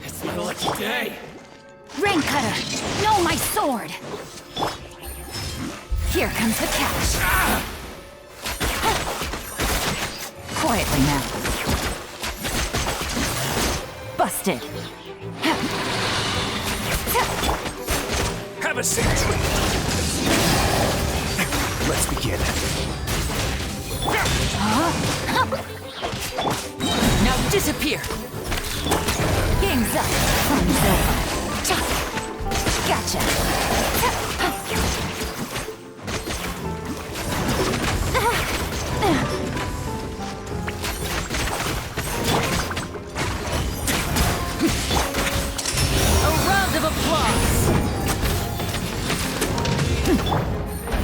S7: It's my lucky day!
S2: Rain cutter! No, my sword! Here comes the catch!
S3: Quietly now. Busted.
S10: Have a safe trip.
S12: Let's begin.
S2: Now disappear!
S3: Game's up. Fun's over. Gotcha.
S2: A round of applause!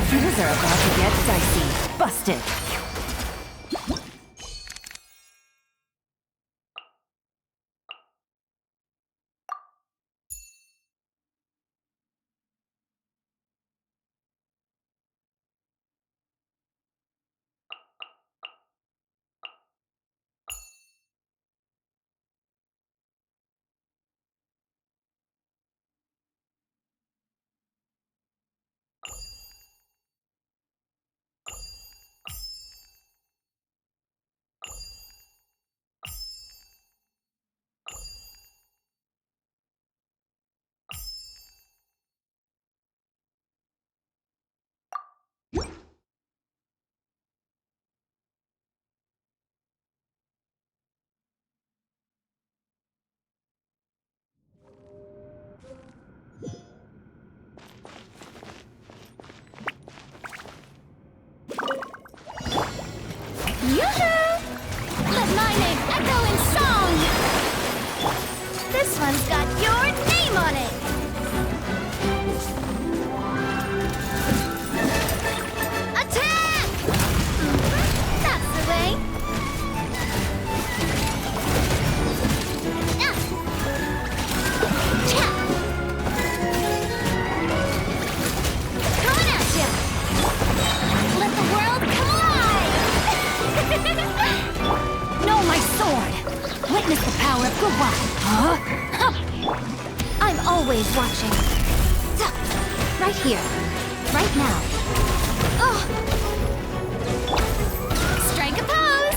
S3: Things are about to get dicey. Busted.
S8: Witness the power of Gwa. I'm always watching. Right here. Right now. Strike a pose!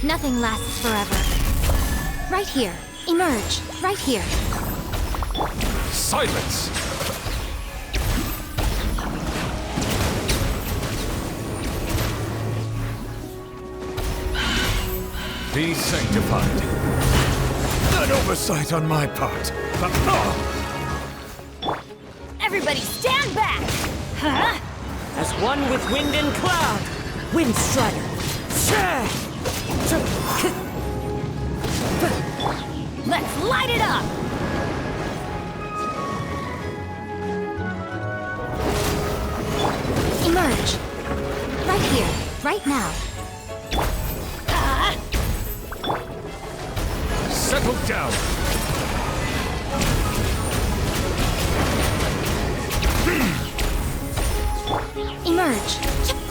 S8: Nothing lasts forever. Right here. Emerge. Right here.
S15: Silence! Be sanctified. An oversight on my part.
S1: Everybody stand back! Huh?
S7: As one with wind and cloud, Wind Strider.
S1: Let's light it up!
S8: Emerge. Right here. Right now.
S15: Settle down.
S8: Emerge.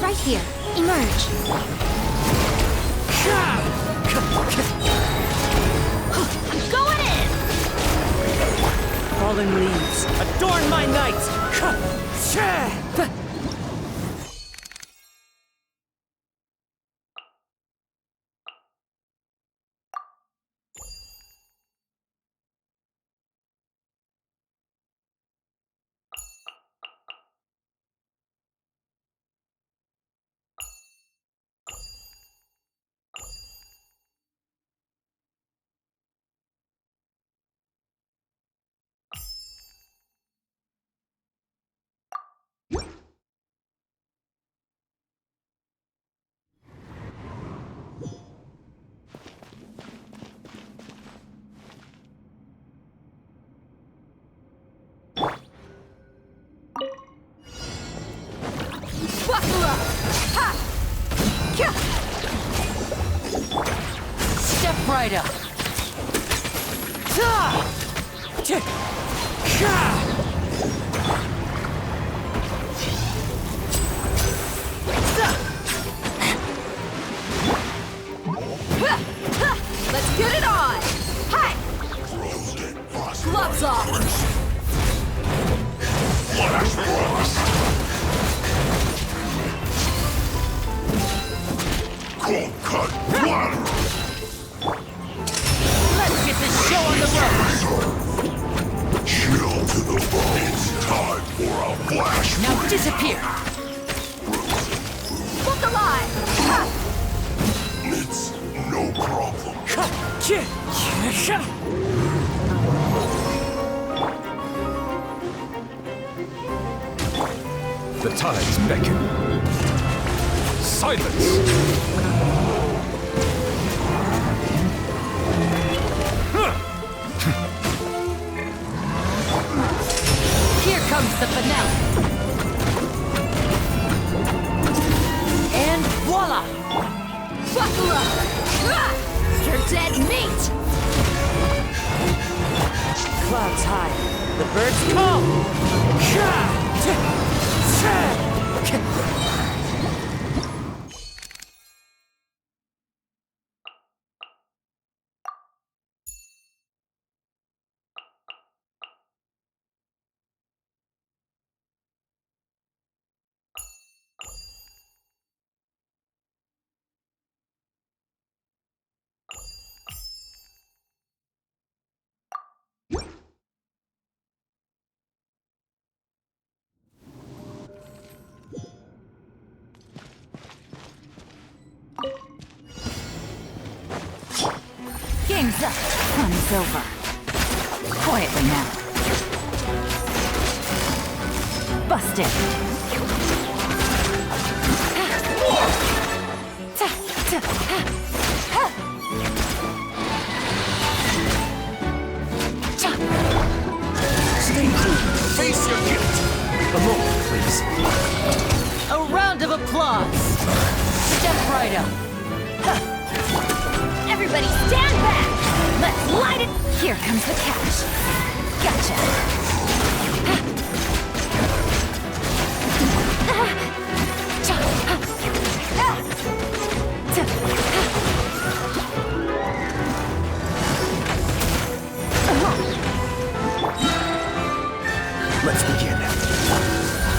S8: Right here. Emerge.
S1: I'm going in!
S7: Fallen leaves, adorn my night!
S1: Buckle up! Ha! Kya!
S7: Step right up! Ta! Tick! Ka!
S1: Let's get it on! Hi! Gloves off!
S15: Cold cut water!
S7: Let's get this show on the road!
S15: Chill to the bone. It's time for a flash.
S7: Now disappear!
S1: Look alive! Ha!
S15: It's no problem. The tides beckon. Silence!
S1: You're dead meat!
S7: Clouds high. The birds call!
S3: Game's up. Fun is over. Quietly now. Busted.
S15: Stay cool. Face your guilt.
S7: A moment, please. A round of applause! Step right up.
S1: Everybody stand back! Let's light it!
S3: Here comes the catch. Gotcha.
S5: Let's begin.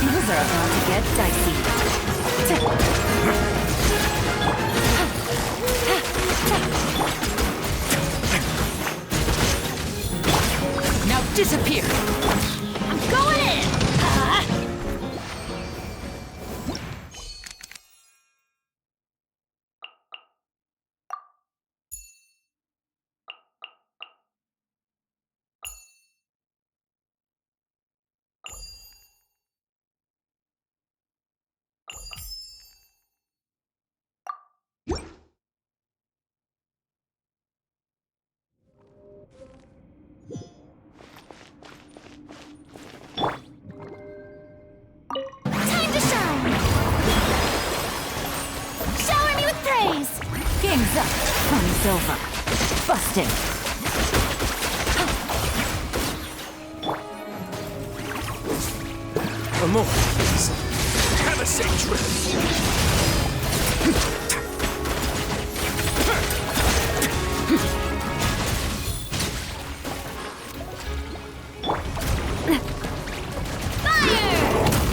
S3: Things are about to get dicey.
S7: Now disappear!
S1: I'm going in!
S8: Time to shine! Shower me with praise!
S3: Game's up. Fun's over. Busted.
S7: A moment, please.
S15: Have a safe trip.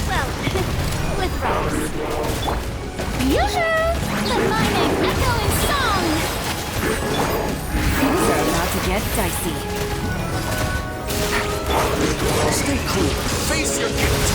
S8: Well, with rice. Yoo-hoo! The mining echoing song!
S3: Things are about to get dicey.
S15: Stay cool. Face your guilt.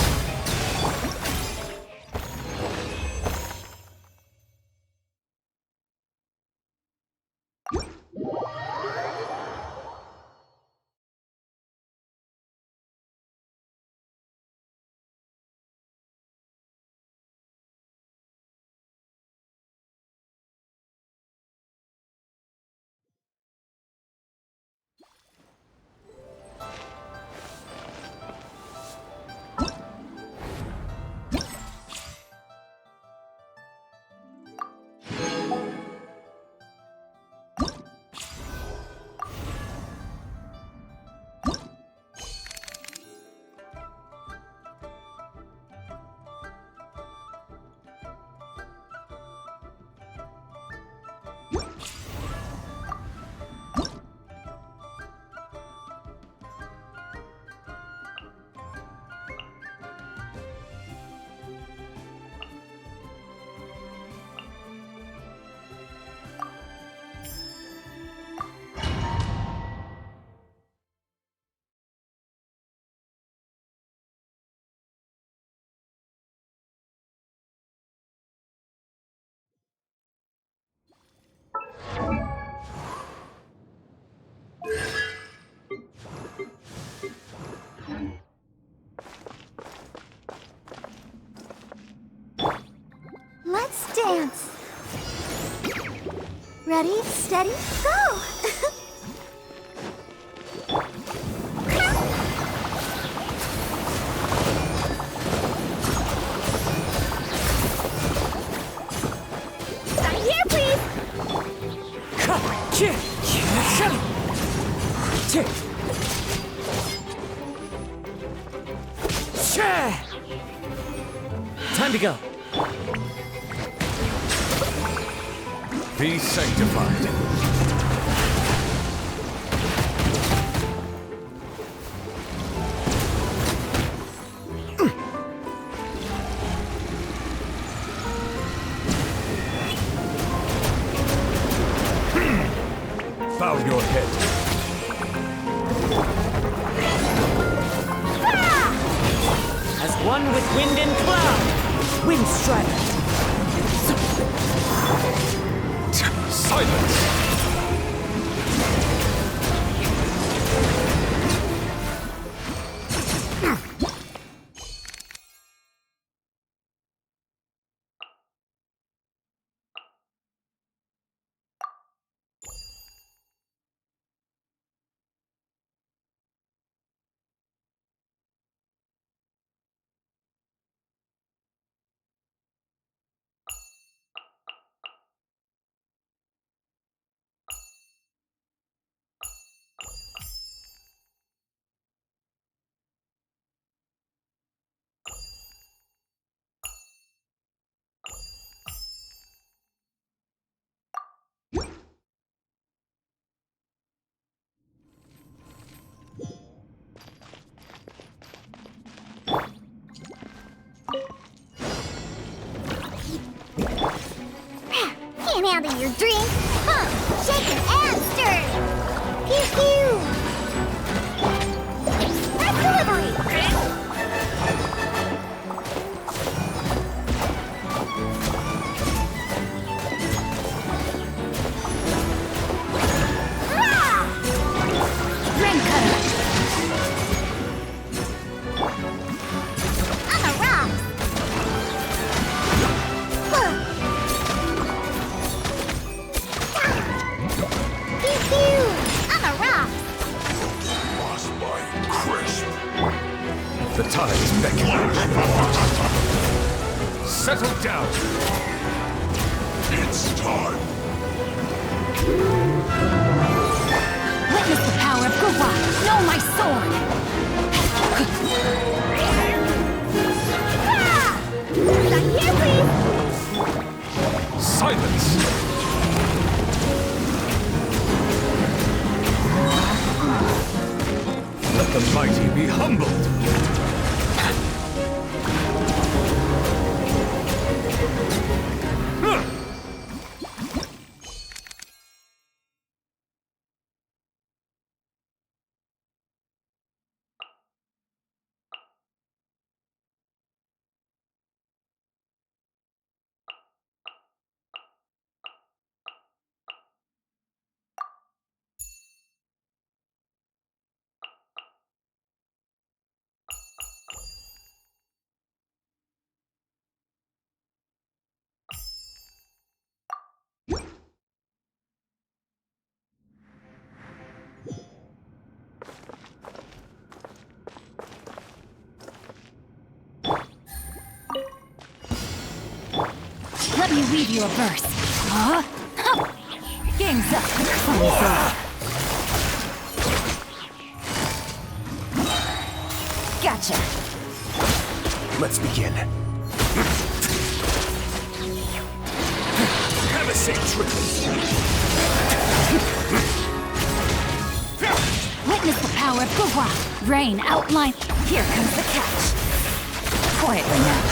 S8: Let's dance! Ready, steady, go!
S1: Sign here, please!
S7: Time to go.
S15: Be sanctified. Bow your head.
S7: As one with wind and cloud, Wind Strider.
S15: Silence!
S8: Can't handle your drink? Huh? Shaken and stirred! Pew pew! That's delivery!
S3: Rain cutter.
S8: On the rocks! Pew pew! On the rocks!
S15: Frostbite crisp. The tide's beckoning. Settle down. It's time.
S3: Witness the power of Gura. Know my sword.
S8: Back here, please!
S15: Silence. Let the mighty be humbled.
S3: Let me weave you a verse. Huh? Game's up. Funny thing. Gotcha.
S15: Let's begin. Have a safe trip.
S3: Witness the power of Gura. Rain outline. Here comes the catch. Quietly now.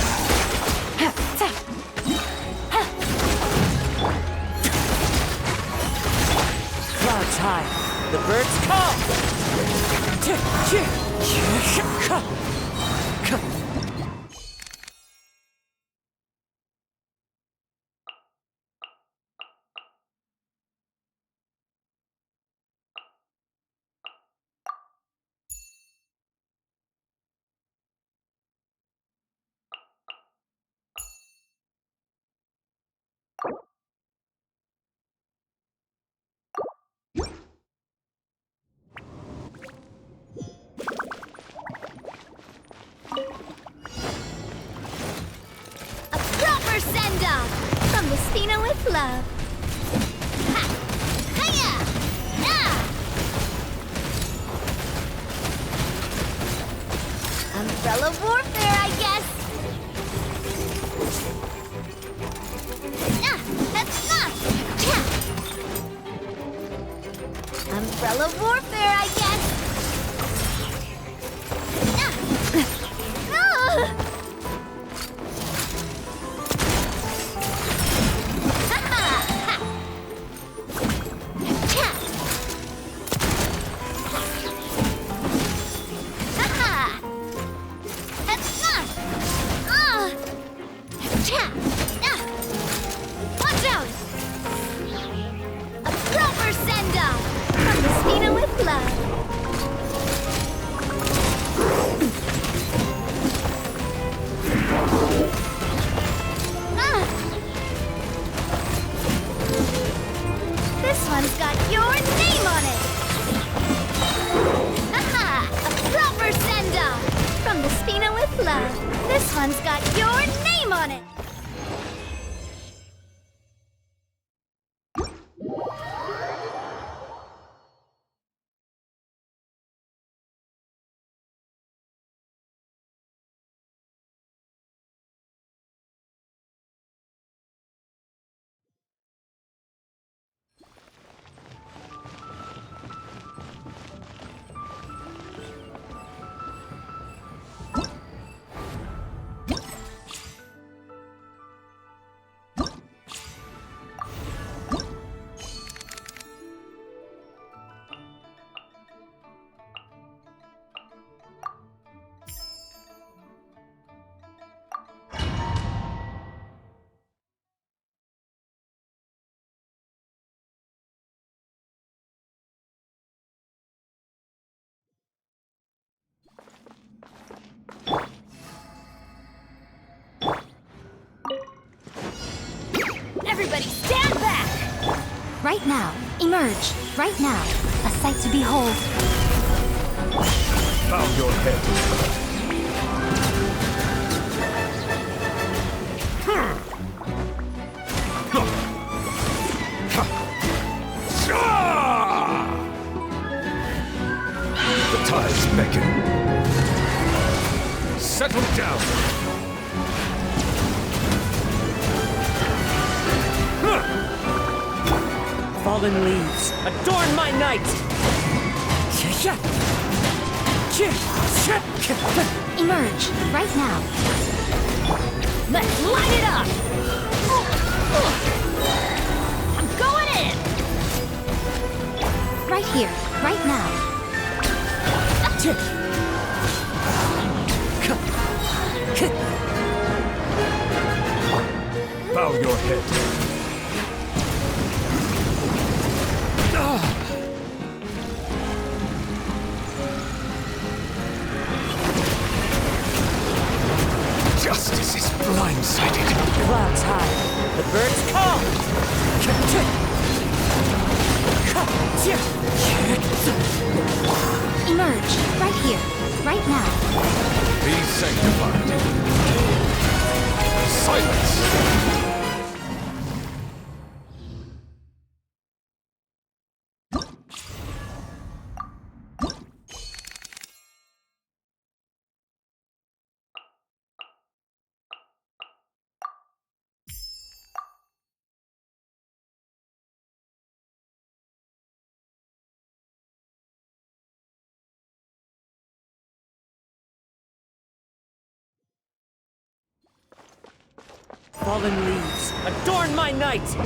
S7: Clouds high. The birds call.
S8: A proper send-off from Vestina with love. Ha! Hiya! Umbrella warfare, I guess. Umbrella warfare, I guess. Watch out! A proper send-off from the Spina with love. This one's got your name on it. Haha! A proper send-off from the Spina with love. This one's got your name on it. Everybody stand back!
S4: Right now. Emerge. Right now. A sight to behold.
S15: Bow your head. The tides beckon. Settle down.
S7: Fallen leaves, adorn my night!
S4: Emerge. Right now.
S8: Let's light it up! I'm going in!
S4: Right here. Right now.
S15: Bow your head. Justice is blindsided.
S7: Clouds high, the birds call!
S4: Emerge. Right here. Right now.
S15: Be sanctified. Silence!
S7: Fallen leaves, adorn my night!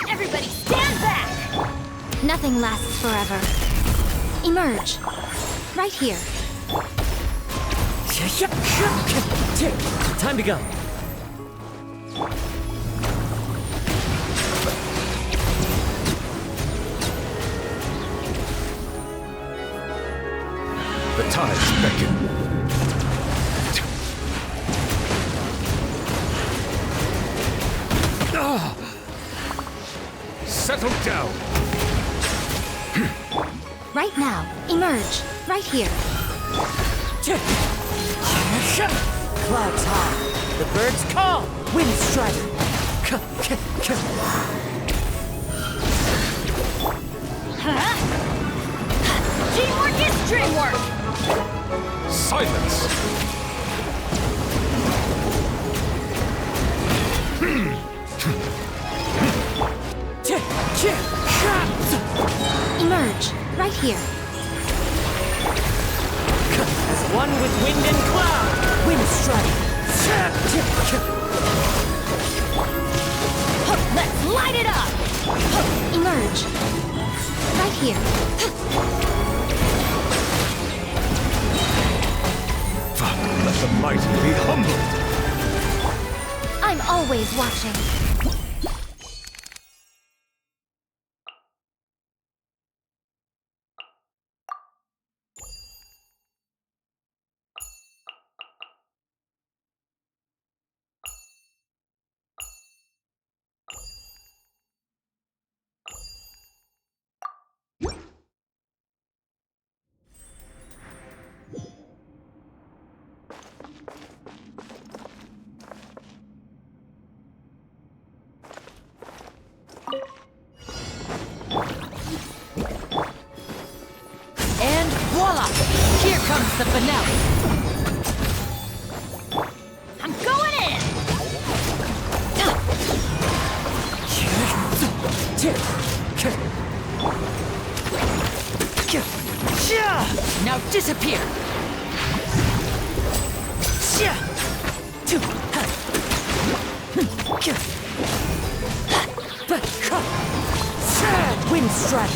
S8: Everybody stand back!
S4: Nothing lasts forever. Emerge. Right here.
S7: Time to go.
S15: tides beckon. Settle down.
S14: Right now. Emerge. Right here.
S7: Clouds high. The birds call. Wind strider.
S1: Teamwork is dreamwork!
S15: Silence.
S14: Emerge. Right here.
S7: As one with wind and cloud. Wind strider.
S1: Let's light it up!
S14: Emerge. Right here.
S15: Let the mighty be humbled.
S14: I'm always watching.
S7: And voila! Here comes the finale.
S1: I'm going in!
S7: Now disappear! Wind strike!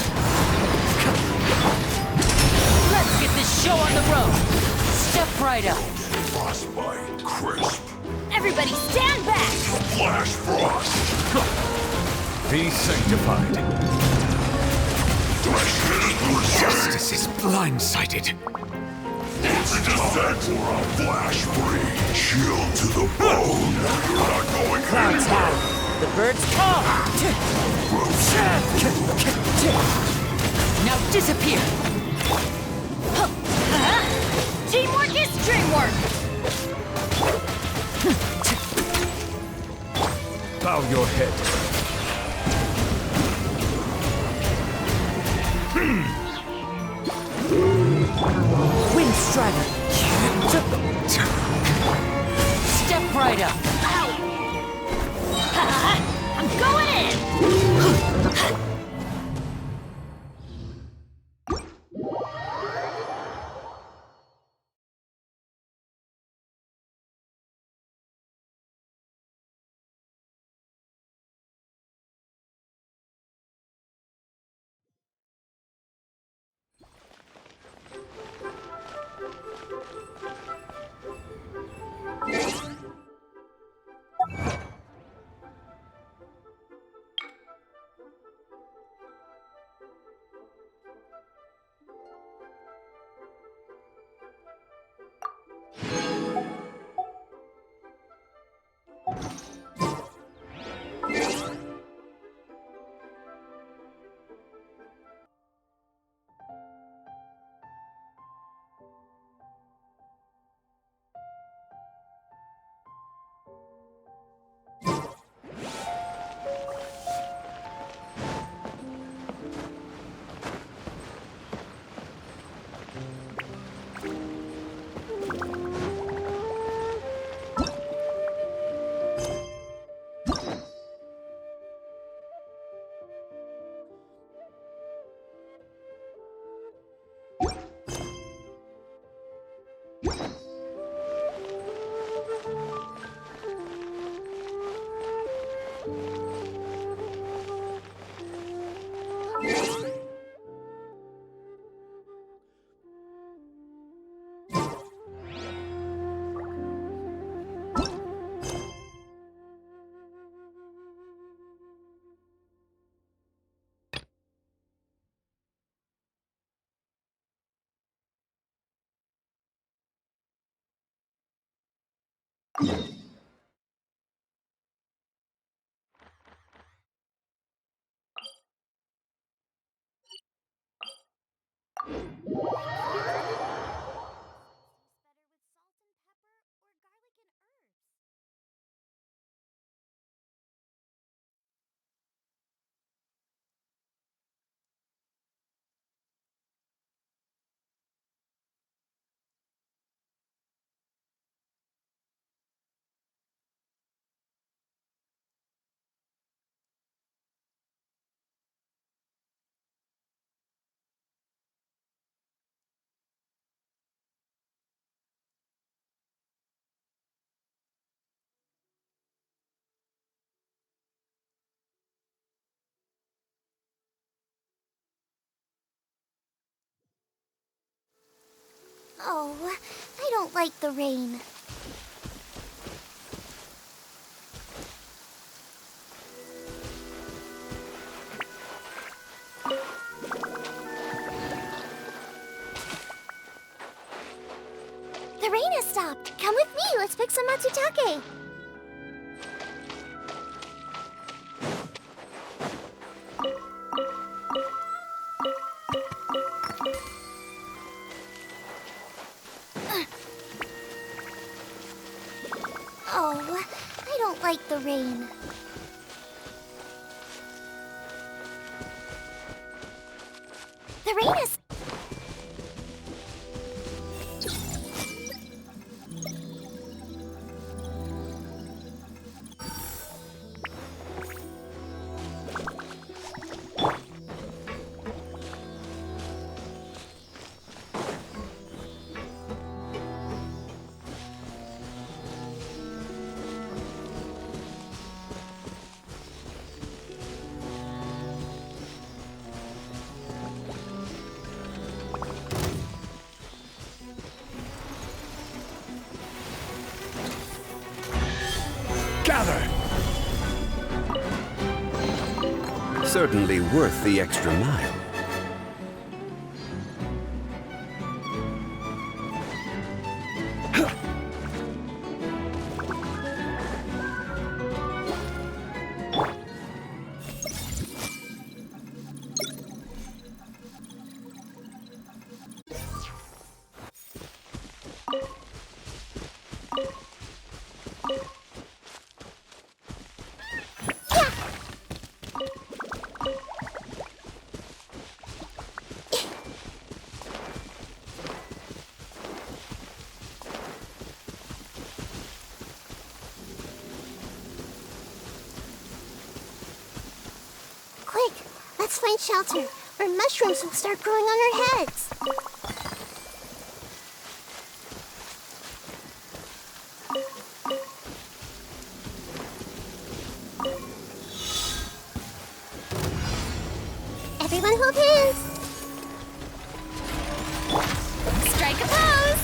S7: Let's get this show on the road! Step right up!
S15: Frostbite crisp.
S1: Everybody stand back!
S15: Flash frost. Be sanctified. Justice is blindsided. It's a defect or a flash free. Chill to the bone. You're not going
S7: Clouds
S15: anywhere.
S7: high. The birds call! Now disappear!
S1: Teamwork is dreamwork!
S15: Bow your head.
S7: Wind strider! Step right up!
S1: I'm going in!
S8: Oh, I don't like the rain. The rain has stopped. Come with me. Let's pick some matsutake. Oh, I don't like the rain. The rain is...
S9: Certainly worth the extra mile.
S8: Quick, let's find shelter, or mushrooms will start growing on our heads. Everyone hold hands. Strike a pose.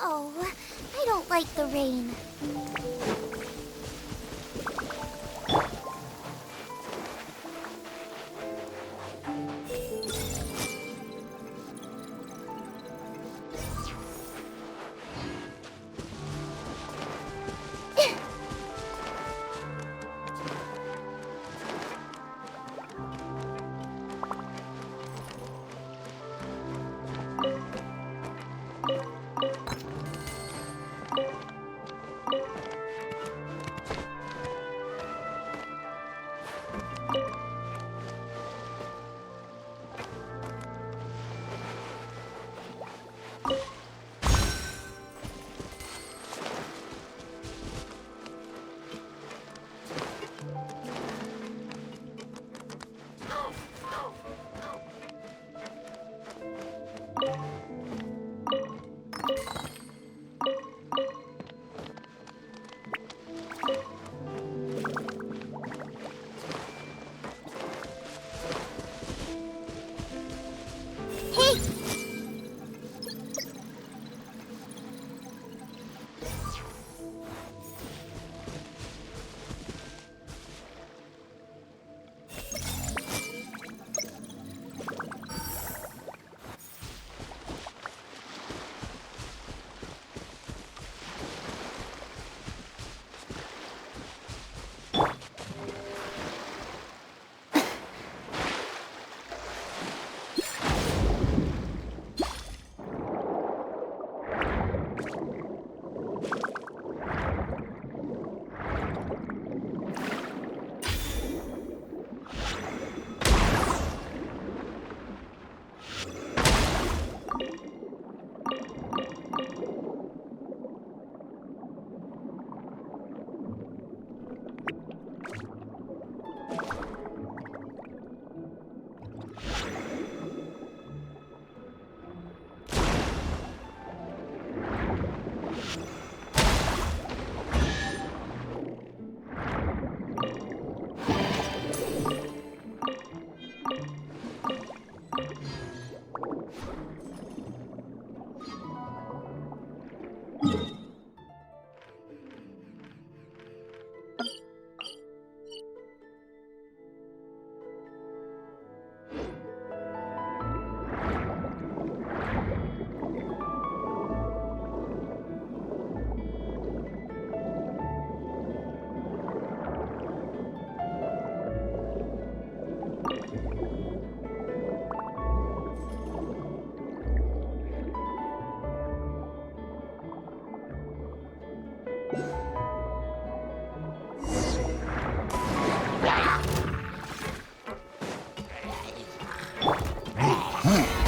S8: Oh, I don't like the rain. Hey!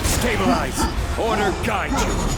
S15: Stabilize! Order guide you!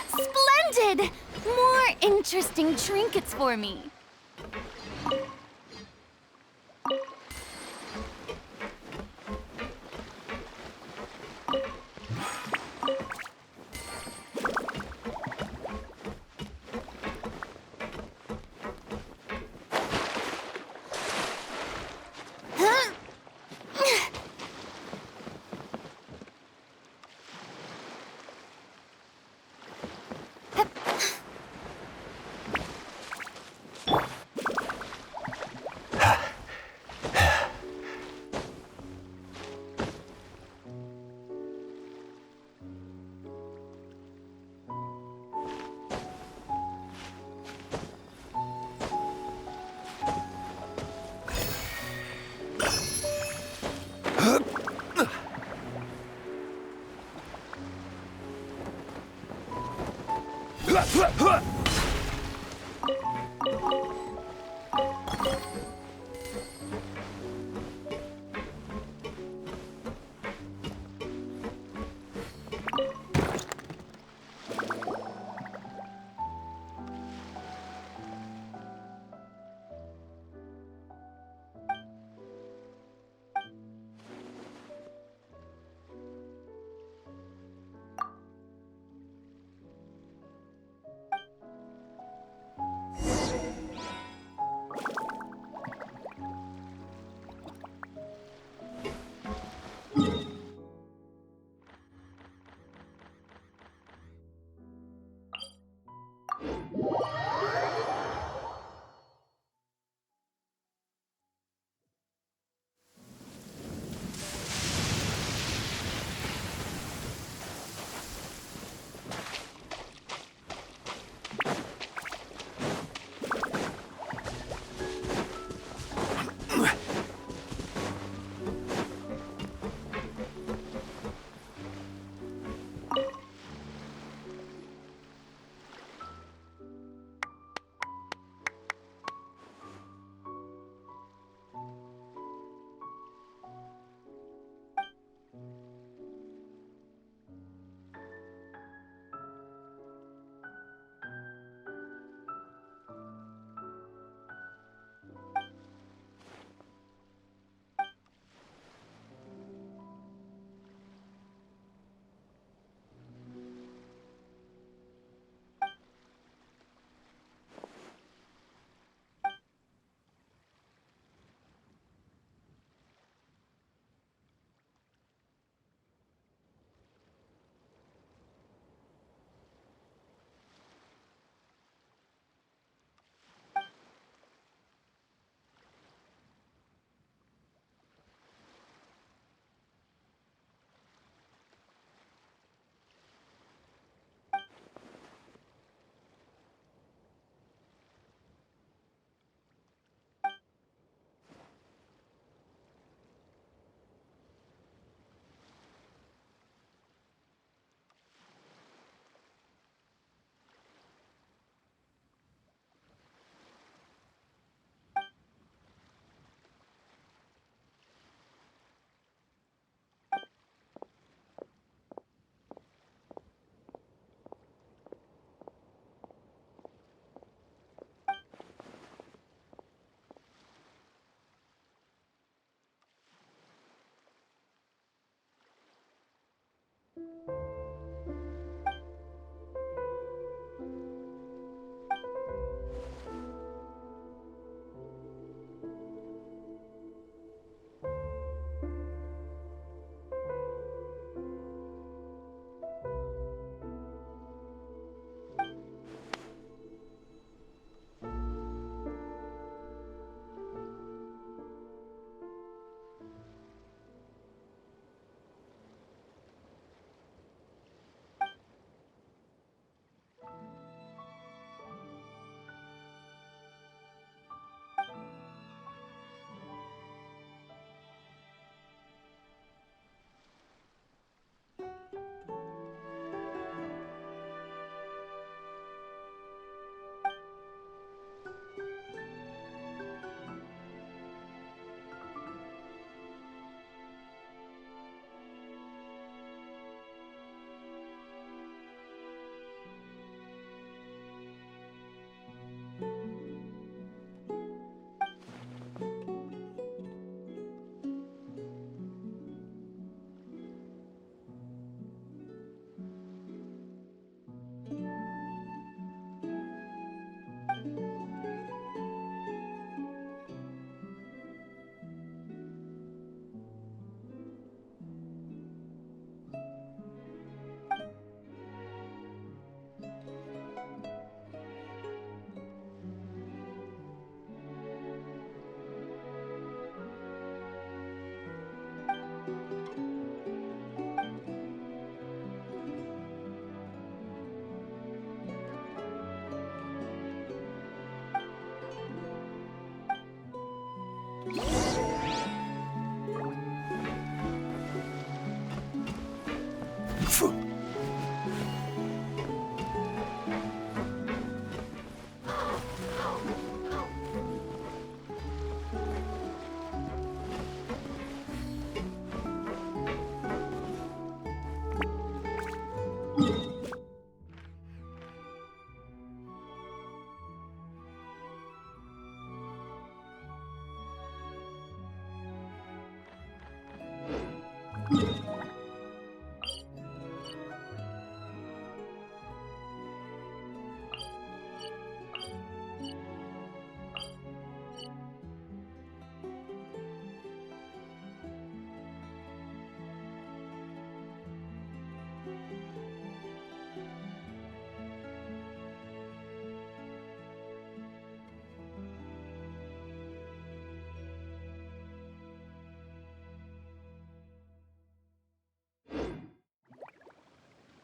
S2: Splendid! More interesting trinkets for me.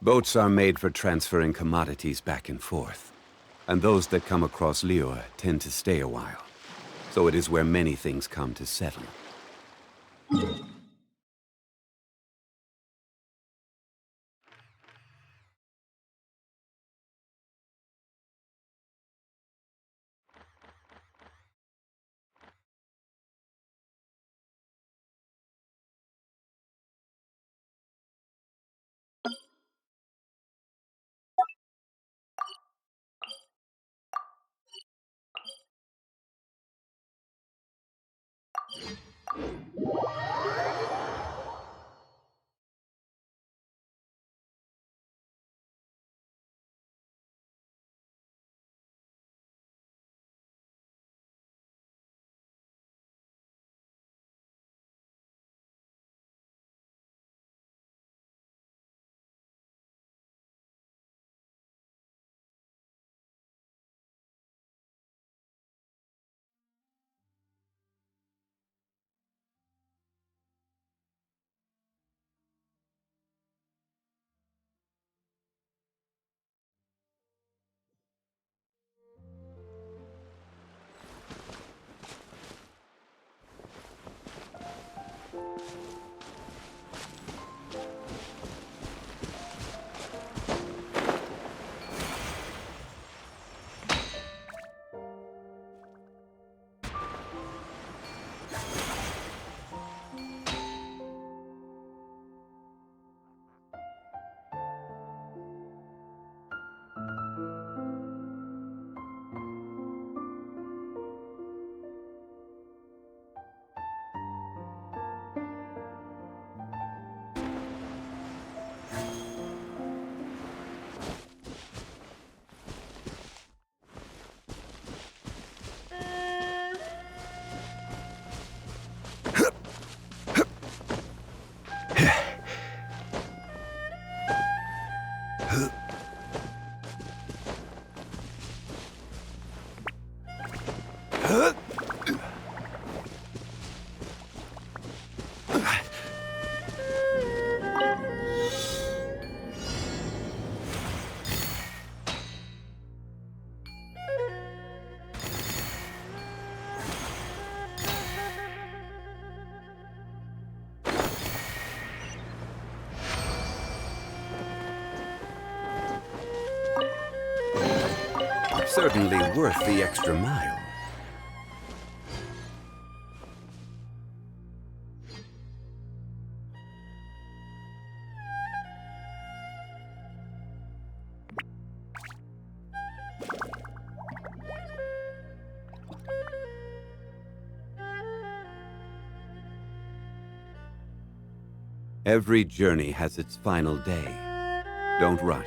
S9: Boats are made for transferring commodities back and forth. And those that come across Lior tend to stay a while. So it is where many things come to settle. Certainly worth the extra mile. Every journey has its final day. Don't rush.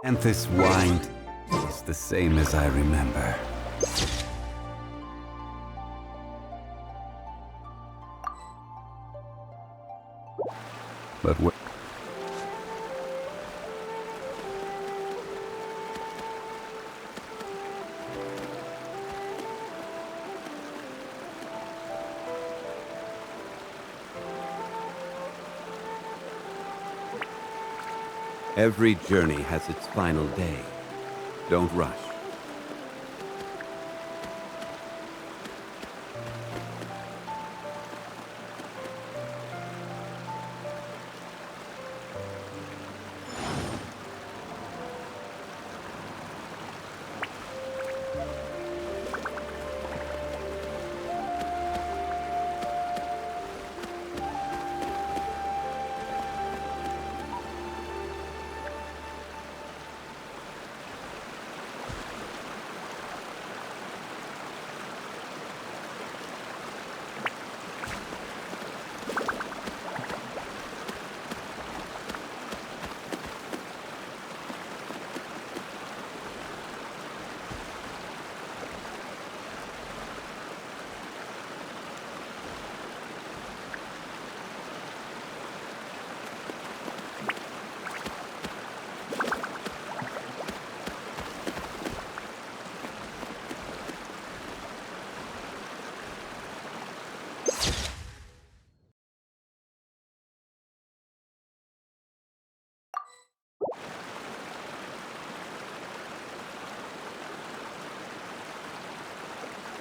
S9: And this wine is the same as I remember. But every journey has its final day. Don't rush.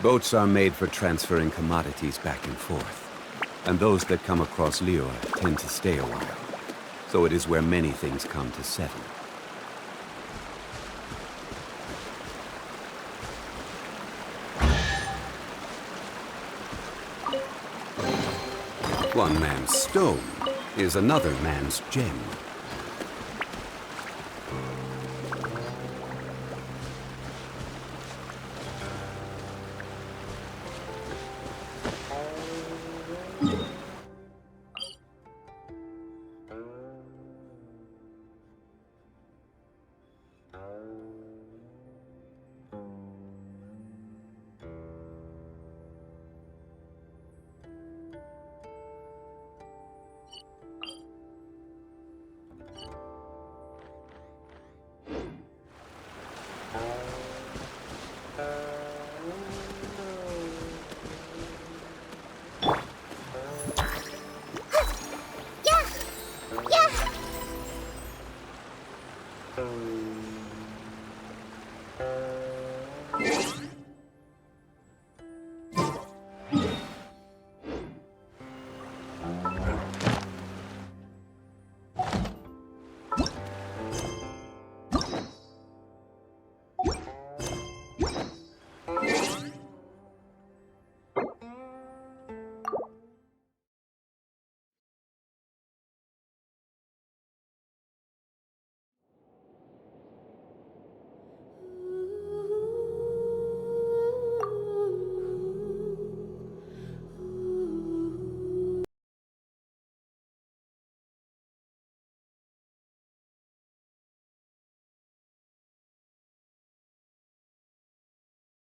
S9: Boats are made for transferring commodities back and forth. And those that come across Lior tend to stay a while. So it is where many things come to settle. One man's stone is another man's gem.